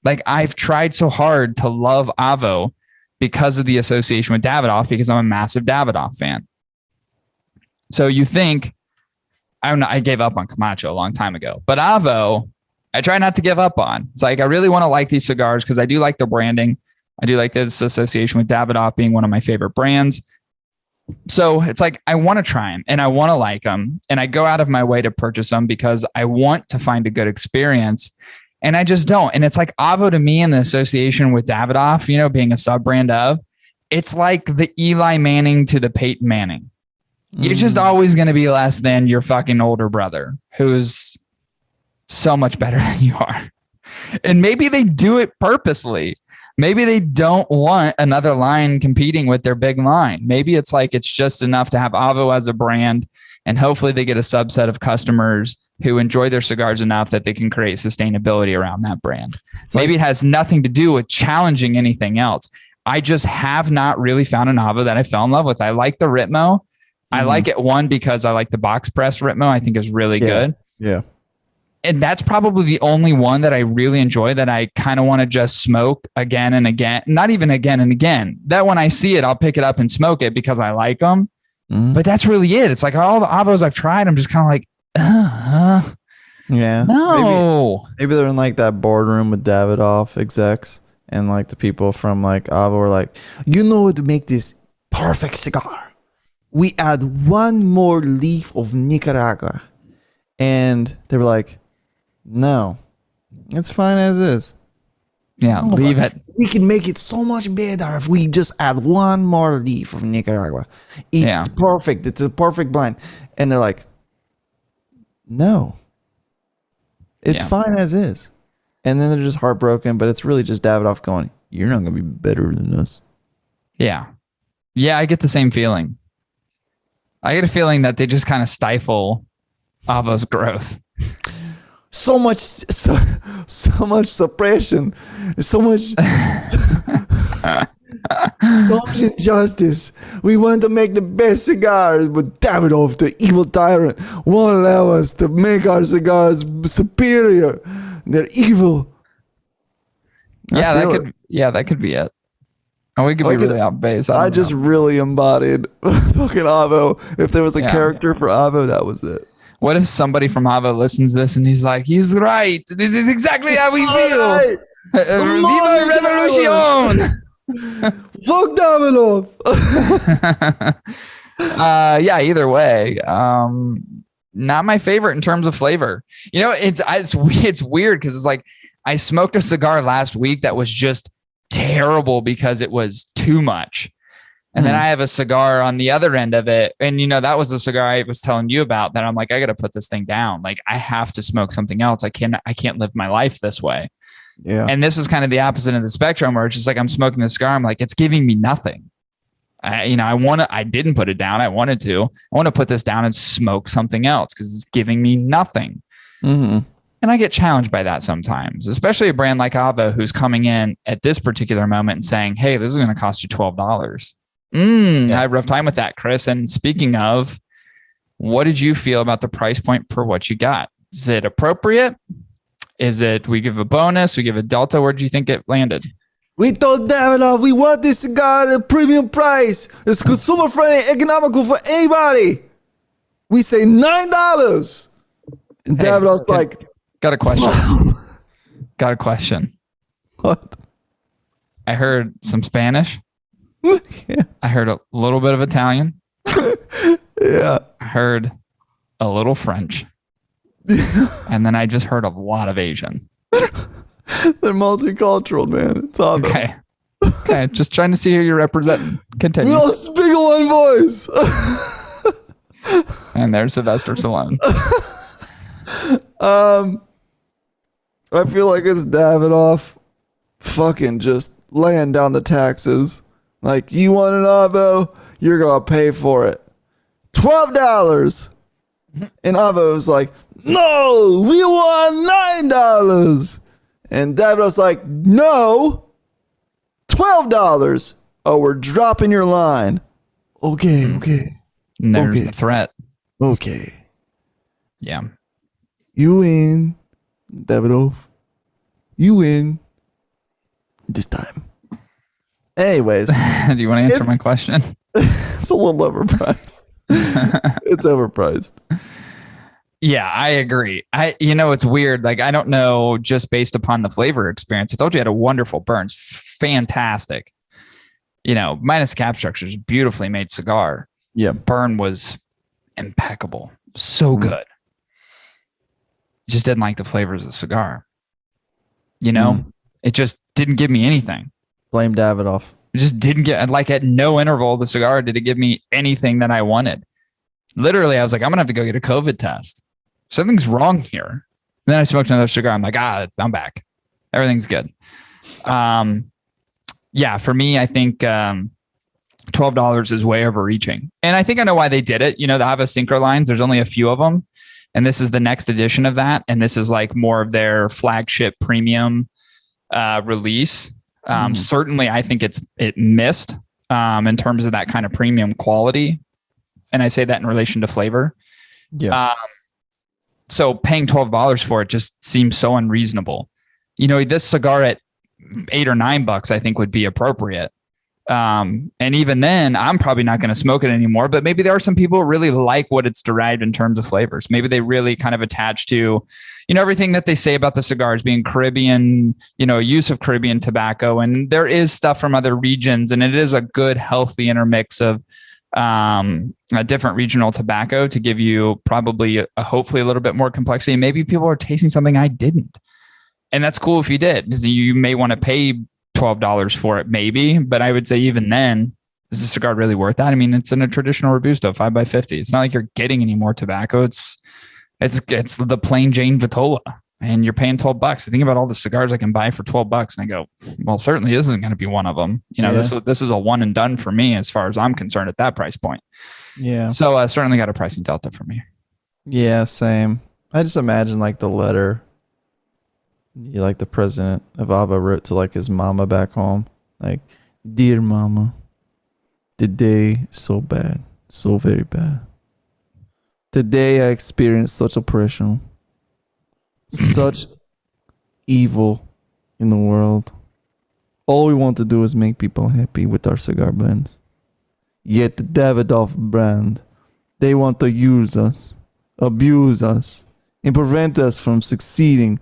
Like, I've tried so hard to love AVO because of the association with Davidoff, because I'm a massive Davidoff fan. So you think, I don't know, I gave up on Camacho a long time ago, but AVO, I try not to give up on. It's like, I really want to like these cigars because I do like the branding. I do like this association with Davidoff being one of my favorite brands. So it's like, I want to try them and I want to like them. And I go out of my way to purchase them because I want to find a good experience. And I just don't. And it's like AVO to me in the association with Davidoff, you know, being a sub brand of, it's like the Eli Manning to the Peyton Manning. You're just always going to be less than your fucking older brother who's so much better than you are. And maybe they do it purposely. Maybe they don't want another line competing with their big line. Maybe it's like, it's just enough to have AVO as a brand, and hopefully they get a subset of customers who enjoy their cigars enough that they can create sustainability around that brand. Maybe it has nothing to do with challenging anything else. I just have not really found an AVO that I fell in love with. I like the Ritmo. I like it, one, because I like the box press Ritmo. I think is really good. Yeah. And that's probably the only one that I really enjoy, that I kind of want to just smoke again and again. Not even again and again. That when I see it, I'll pick it up and smoke it because I like them. But that's really it. It's like all the AVOs I've tried, I'm just kind of like, yeah. No. Maybe they're in like that boardroom with Davidoff execs, and like the people from like AVO are like, you know, to make this perfect cigar, we add one more leaf of Nicaragua. And they were like, no, it's fine as is. Yeah, leave it. We can make it so much better if we just add one more leaf of Nicaragua. It's perfect. It's a perfect blend. And they're like, no, it's fine as is. And then they're just heartbroken, but it's really just Davidoff going, you're not going to be better than us. Yeah. Yeah, I get the same feeling. I get a feeling that they just kind of stifle AVO's growth. So much suppression, so much. Social justice. We want to make the best cigars, but Davidoff, the evil tyrant, won't allow us to make our cigars superior. They're evil. Yeah, that could be it. Oh, we could be really out base. I just really embodied fucking Avo. If there was a character for Avo, that was it. What if somebody from Avo listens to this and he's like, he's right. This is exactly how we feel. Right. Viva Revolution! Fuck Davidoff. Yeah, either way. Not my favorite in terms of flavor. You know, it's weird because it's like I smoked a cigar last week that was just terrible because it was too much. And then I have a cigar on the other end of it. And, you know, that was the cigar I was telling you about that I'm like, I got to put this thing down. Like, I have to smoke something else. I can't live my life this way. Yeah. And this is kind of the opposite of the spectrum where it's just like, I'm smoking this cigar. I'm like, it's giving me nothing. I didn't put it down. I want to put this down and smoke something else because it's giving me nothing. Mm-hmm. And I get challenged by that sometimes, especially a brand like Avo who's coming in at this particular moment and saying, hey, this is going to cost you $12. I had a rough time with that, Chris. And speaking of, what did you feel about the price point for what you got? Is it appropriate? Is it, we give a bonus, we give a delta? Where did you think it landed? We told Davidoff we want this cigar at a premium price. It's consumer friendly, economical for anybody. We say $9. And Davidoff's like, got a question. Got a question. What? I heard some Spanish. Yeah. I heard a little bit of Italian. Yeah. I heard a little French. And then I just heard a lot of Asian. They're multicultural, man. It's all okay. Okay. Just trying to see who you're representing. Continue. We all speak in one voice. And there's Sylvester Stallone. I feel like it's Davidoff fucking just laying down the taxes. Like, you want an Avo? You're going to pay for it. $12. And Avo's like, no, we want $9. And Davidoff's like, no, $12. Oh, we're dropping your line. Okay. And there's the threat. Okay. Yeah. You win, Davidoff. You win this time. Anyways. Do you want to answer my question? It's a little overpriced. It's overpriced. Yeah, I agree. It's weird. Like, I don't know, just based upon the flavor experience. I told you I had a wonderful burn. It's fantastic. Minus cap structures, beautifully made cigar. Yeah. Burn was impeccable. So good. Just didn't like the flavors of the cigar. It just didn't give me anything. Blame Davidoff. It just didn't get, like, at no interval of the cigar did it give me anything that I wanted. Literally, I was like, I'm going to have to go get a COVID test. Something's wrong here. And then I smoked another cigar. I'm like, I'm back. Everything's good. Yeah, for me, I think $12 is way overreaching. And I think I know why they did it. The AVO SYNCRO lines, there's only a few of them. And this is the next edition of that. And this is like more of their flagship premium release. Certainly, I think it missed in terms of that kind of premium quality. And I say that in relation to flavor. Yeah. So paying $12 for it just seems so unreasonable. This cigar at $8 or $9, I think would be appropriate. And even then, I'm probably not going to smoke it anymore. But maybe there are some people who really like what it's derived in terms of flavors. Maybe they really kind of attach to, everything that they say about the cigars being Caribbean, use of Caribbean tobacco. And there is stuff from other regions, and it is a good, healthy intermix of a different regional tobacco to give you probably hopefully a little bit more complexity. Maybe people are tasting something I didn't. And that's cool if you did, because you may want to pay $12 for it, maybe. But I would say even then, is the cigar really worth that? I mean, it's in a traditional Robusto 5x50. It's not like you're getting any more tobacco. It's the plain Jane Vitola, and you're paying $12. I think about all the cigars I can buy for $12, and I go, well, certainly this isn't going to be one of them. This is a one and done for me as far as I'm concerned at that price point. Yeah. So certainly got a pricing delta for me. Yeah, same. I just imagine like the letter, the president of AVO wrote to like his mama back home, like, Dear Mama, today so bad, so very bad. Today I experienced such oppression, such evil in the world. All we want to do is make people happy with our cigar blends. Yet the Davidoff brand, they want to use us, abuse us, and prevent us from succeeding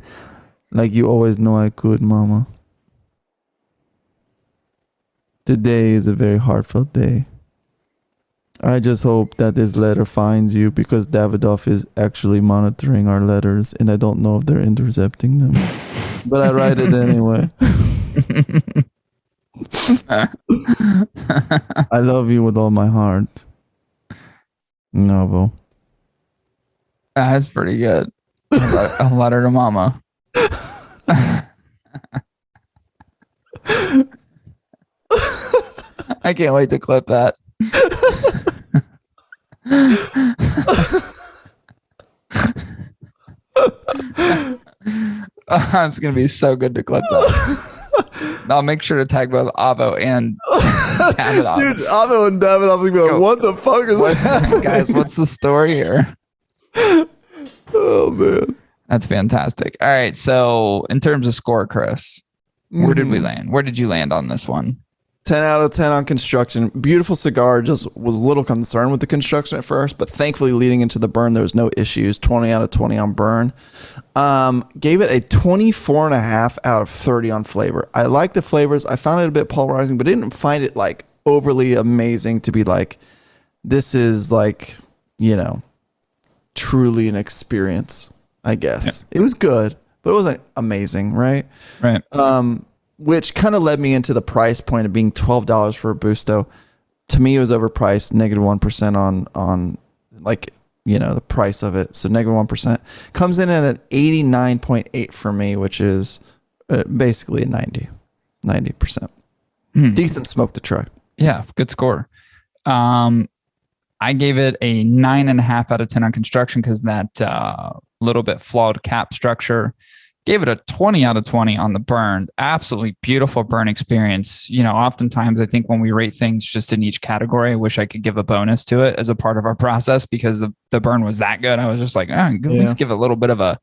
like you always know I could, Mama. Today is a very heartfelt day. I just hope that this letter finds you because Davidoff is actually monitoring our letters and I don't know if they're intercepting them. But I write it anyway. I love you with all my heart. Novo. That's pretty good. A letter to Mama. I can't wait to clip that. It's gonna be so good to clip that. I'll make sure to tag both Avo and Davidoff. Dude, Avo and Davidoff will be like, what the fuck is that? Guys, what's the story here? Oh, man. That's fantastic. All right. So in terms of score, Chris, where did we land? Where did you land on this one? 10 out of 10 on construction. Beautiful cigar. Just was a little concerned with the construction at first, but thankfully leading into the burn, there was no issues. 20 out of 20 on burn. Gave it a 24.5 out of 30 on flavor. I like the flavors. I found it a bit polarizing, but I didn't find it like overly amazing to be like, this is like, you know, truly an experience, I guess. Yeah. It was good, but it wasn't amazing, right? Right. Which kind of led me into the price point of being $12 for a Busto. To me, it was overpriced, -1% on like, you know, the price of it. So -1% comes in at an 89.8 for me, which is basically a 90%. Decent smoke to try. Yeah, good score. I gave it a 9.5 out of 10 on construction because that little bit flawed cap structure. Gave it a 20 out of 20 on the burn. Absolutely beautiful burn experience. You know, oftentimes I think when we rate things just in each category, I wish I could give a bonus to it as a part of our process because the burn was that good. I was just like, let's give a little bit of a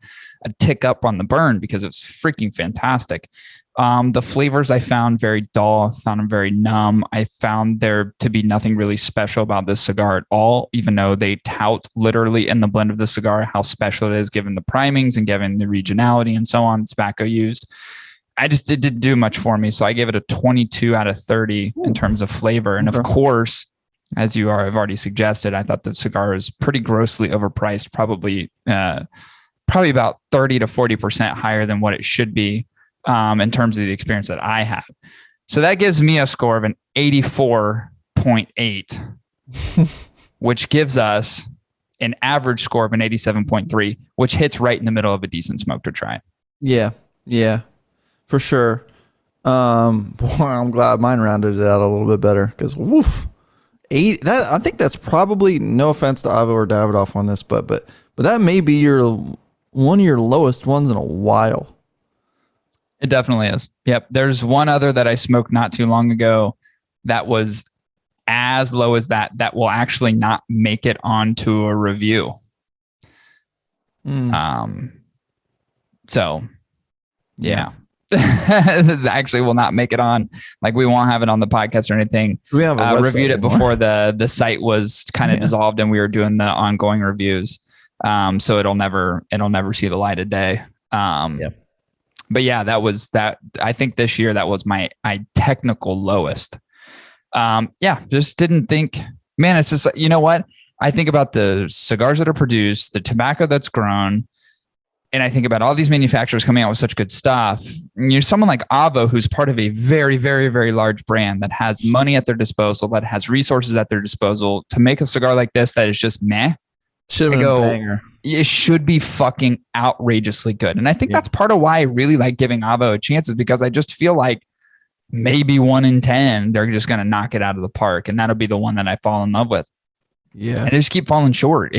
tick up on the burn because it was freaking fantastic. The flavors I found very dull, found them very numb. I found there to be nothing really special about this cigar at all, even though they tout literally in the blend of the cigar how special it is given the primings and given the regionality and so on, the tobacco used. It didn't do much for me. So I gave it a 22 out of 30 in terms of flavor. And of course, as you have already suggested, I thought the cigar is pretty grossly overpriced, probably about 30 to 40% higher than what it should be. In terms of the experience that I had. So that gives me a score of an 84.8, which gives us an average score of an 87.3, which hits right in the middle of a decent smoke to try. Yeah, for sure. I'm glad mine rounded it out a little bit better because woof. I think that's probably, no offense to Avo or Davidoff on this, but that may be one of your lowest ones in a while. It definitely is. Yep. There's one other that I smoked not too long ago that was as low as that will actually not make it onto a review. So yeah. Actually will not make it on. Like we won't have it on the podcast or anything. We have reviewed it before the site was kind of dissolved and we were doing the ongoing reviews. So it'll never see the light of day. But yeah, that was that. I think this year that was my technical lowest. Just didn't think, man, it's just, you know what? I think about the cigars that are produced, the tobacco that's grown, and I think about all these manufacturers coming out with such good stuff. And you're someone like Avo, who's part of a very, very, very large brand that has money at their disposal, that has resources at their disposal to make a cigar like this that is just meh. Should have been a banger. It should be fucking outrageously good. And I think that's part of why I really like giving Avo a chance, is because I just feel like maybe 1 in 10, they're just going to knock it out of the park. And that'll be the one that I fall in love with. Yeah. And they just keep falling short.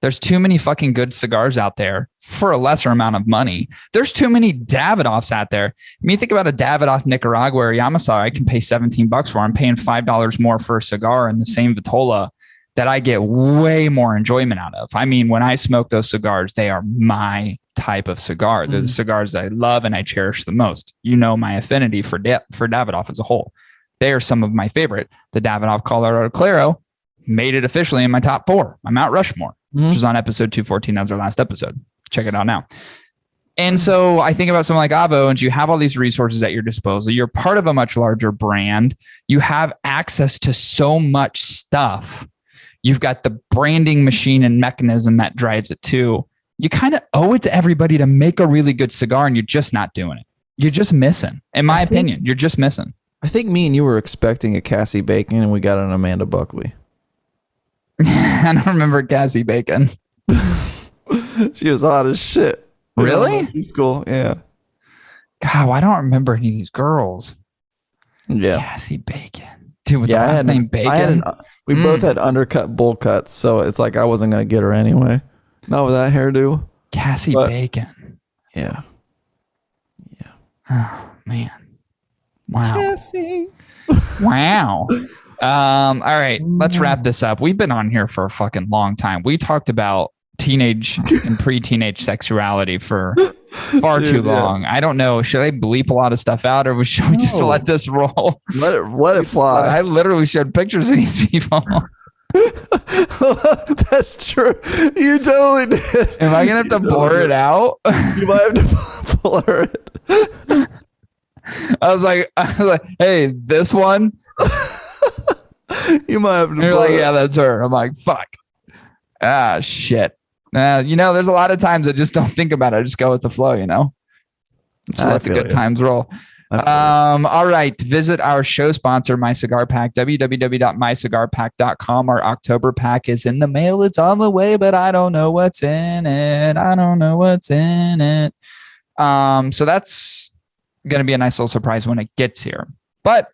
There's too many fucking good cigars out there for a lesser amount of money. There's too many Davidoffs out there. I mean, think about a Davidoff Nicaragua or Yamasar. I can pay $17 for. I'm paying $5 more for a cigar and the same Vitola that I get way more enjoyment out of. I mean, when I smoke those cigars, they are my type of cigar. They're the cigars that I love and I cherish the most. You know my affinity for Davidoff as a whole. They are some of my favorite. The Davidoff Colorado Claro made it officially in my top 4, my Mount Rushmore, which is on episode 214. That was our last episode. Check it out now. And so I think about something like AVO, and you have all these resources at your disposal. You're part of a much larger brand. You have access to so much stuff. You've got the branding machine and mechanism that drives it too. You kind of owe it to everybody to make a really good cigar, and you're just not doing it. You're just missing. In my opinion, you're just missing. I think me and you were expecting a Cassie Bacon, and we got an Amanda Buckley. I don't remember Cassie Bacon. She was hot as shit. Really? Cool. Yeah. God, I don't remember any of these girls. Yeah. Cassie Bacon. Dude, with the last name Bacon. We both had undercut bowl cuts, so it's like I wasn't going to get her anyway. Not with that hairdo. Cassie Bacon. Yeah. Yeah. Oh, man. Wow. Cassie. Wow. All right, let's wrap this up. We've been on here for a fucking long time. We talked about teenage and pre-teenage sexuality for far too long. I don't know. Should I bleep a lot of stuff out, or should we just let this roll? Let it fly. I literally showed pictures of these people. That's true. You totally did. Am I gonna have to blur it out? You might have to blur it. I was like, hey, this one. You might have to. You're like, yeah, that's her. I'm like, fuck. Ah, shit. There's a lot of times I just don't think about it. I just go with the flow, Just let the good times roll. All right. Visit our show sponsor, My Cigar Pack, www.mycigarpack.com. Our October pack is in the mail. It's on the way, but I don't know what's in it. So that's going to be a nice little surprise when it gets here. But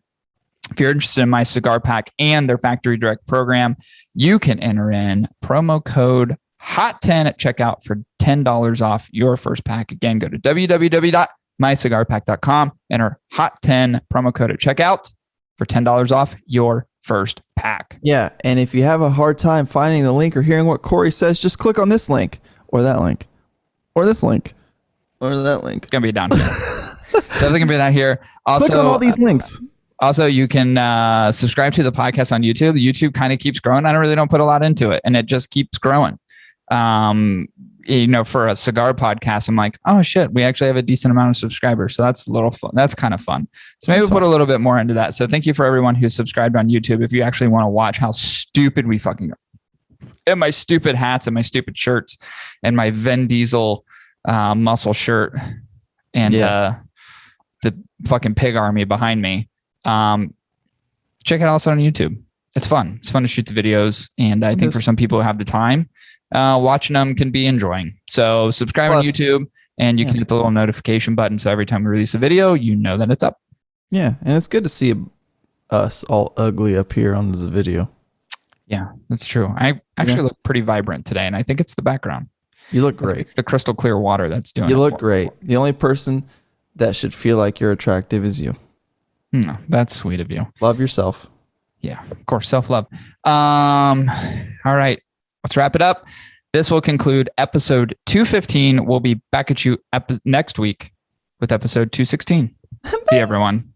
if you're interested in My Cigar Pack and their Factory Direct program, you can enter in promo code HOT10 at checkout for $10 off your first pack. Again, go to www.mycigarpack.com, enter HOT10 promo code at checkout for $10 off your first pack. Yeah, and if you have a hard time finding the link or hearing what Cory says, just click on this link or that link or this link or that link. It's going to be down here. Definitely going to be down here. Also, click on all these links. Also, you can subscribe to the podcast on YouTube. YouTube kind of keeps growing. I don't put a lot into it, and it just keeps growing. For a cigar podcast, I'm like, oh shit, we actually have a decent amount of subscribers. So that's a little fun. That's kind of fun. So maybe we'll put a little bit more into that. So thank you for everyone who's subscribed on YouTube. If you actually want to watch how stupid we fucking are, and my stupid hats and my stupid shirts and my Vin Diesel muscle shirt and the fucking pig army behind me. Check it out also on YouTube. It's fun. It's fun to shoot the videos. And I think for some people who have the time, watching them can be enjoying. So subscribe on YouTube and you can hit the little notification button. So every time we release a video, you know that it's up. Yeah. And it's good to see us all ugly up here on this video. Yeah, that's true. I actually look pretty vibrant today. And I think it's the background. You look great. It's the crystal clear water that's doing it. You look great. The only person that should feel like you're attractive is you. No, that's sweet of you. Love yourself. Yeah, of course. Self-love. All right. Let's wrap it up. This will conclude episode 215. We'll be back at you next week with episode 216. See you, everyone.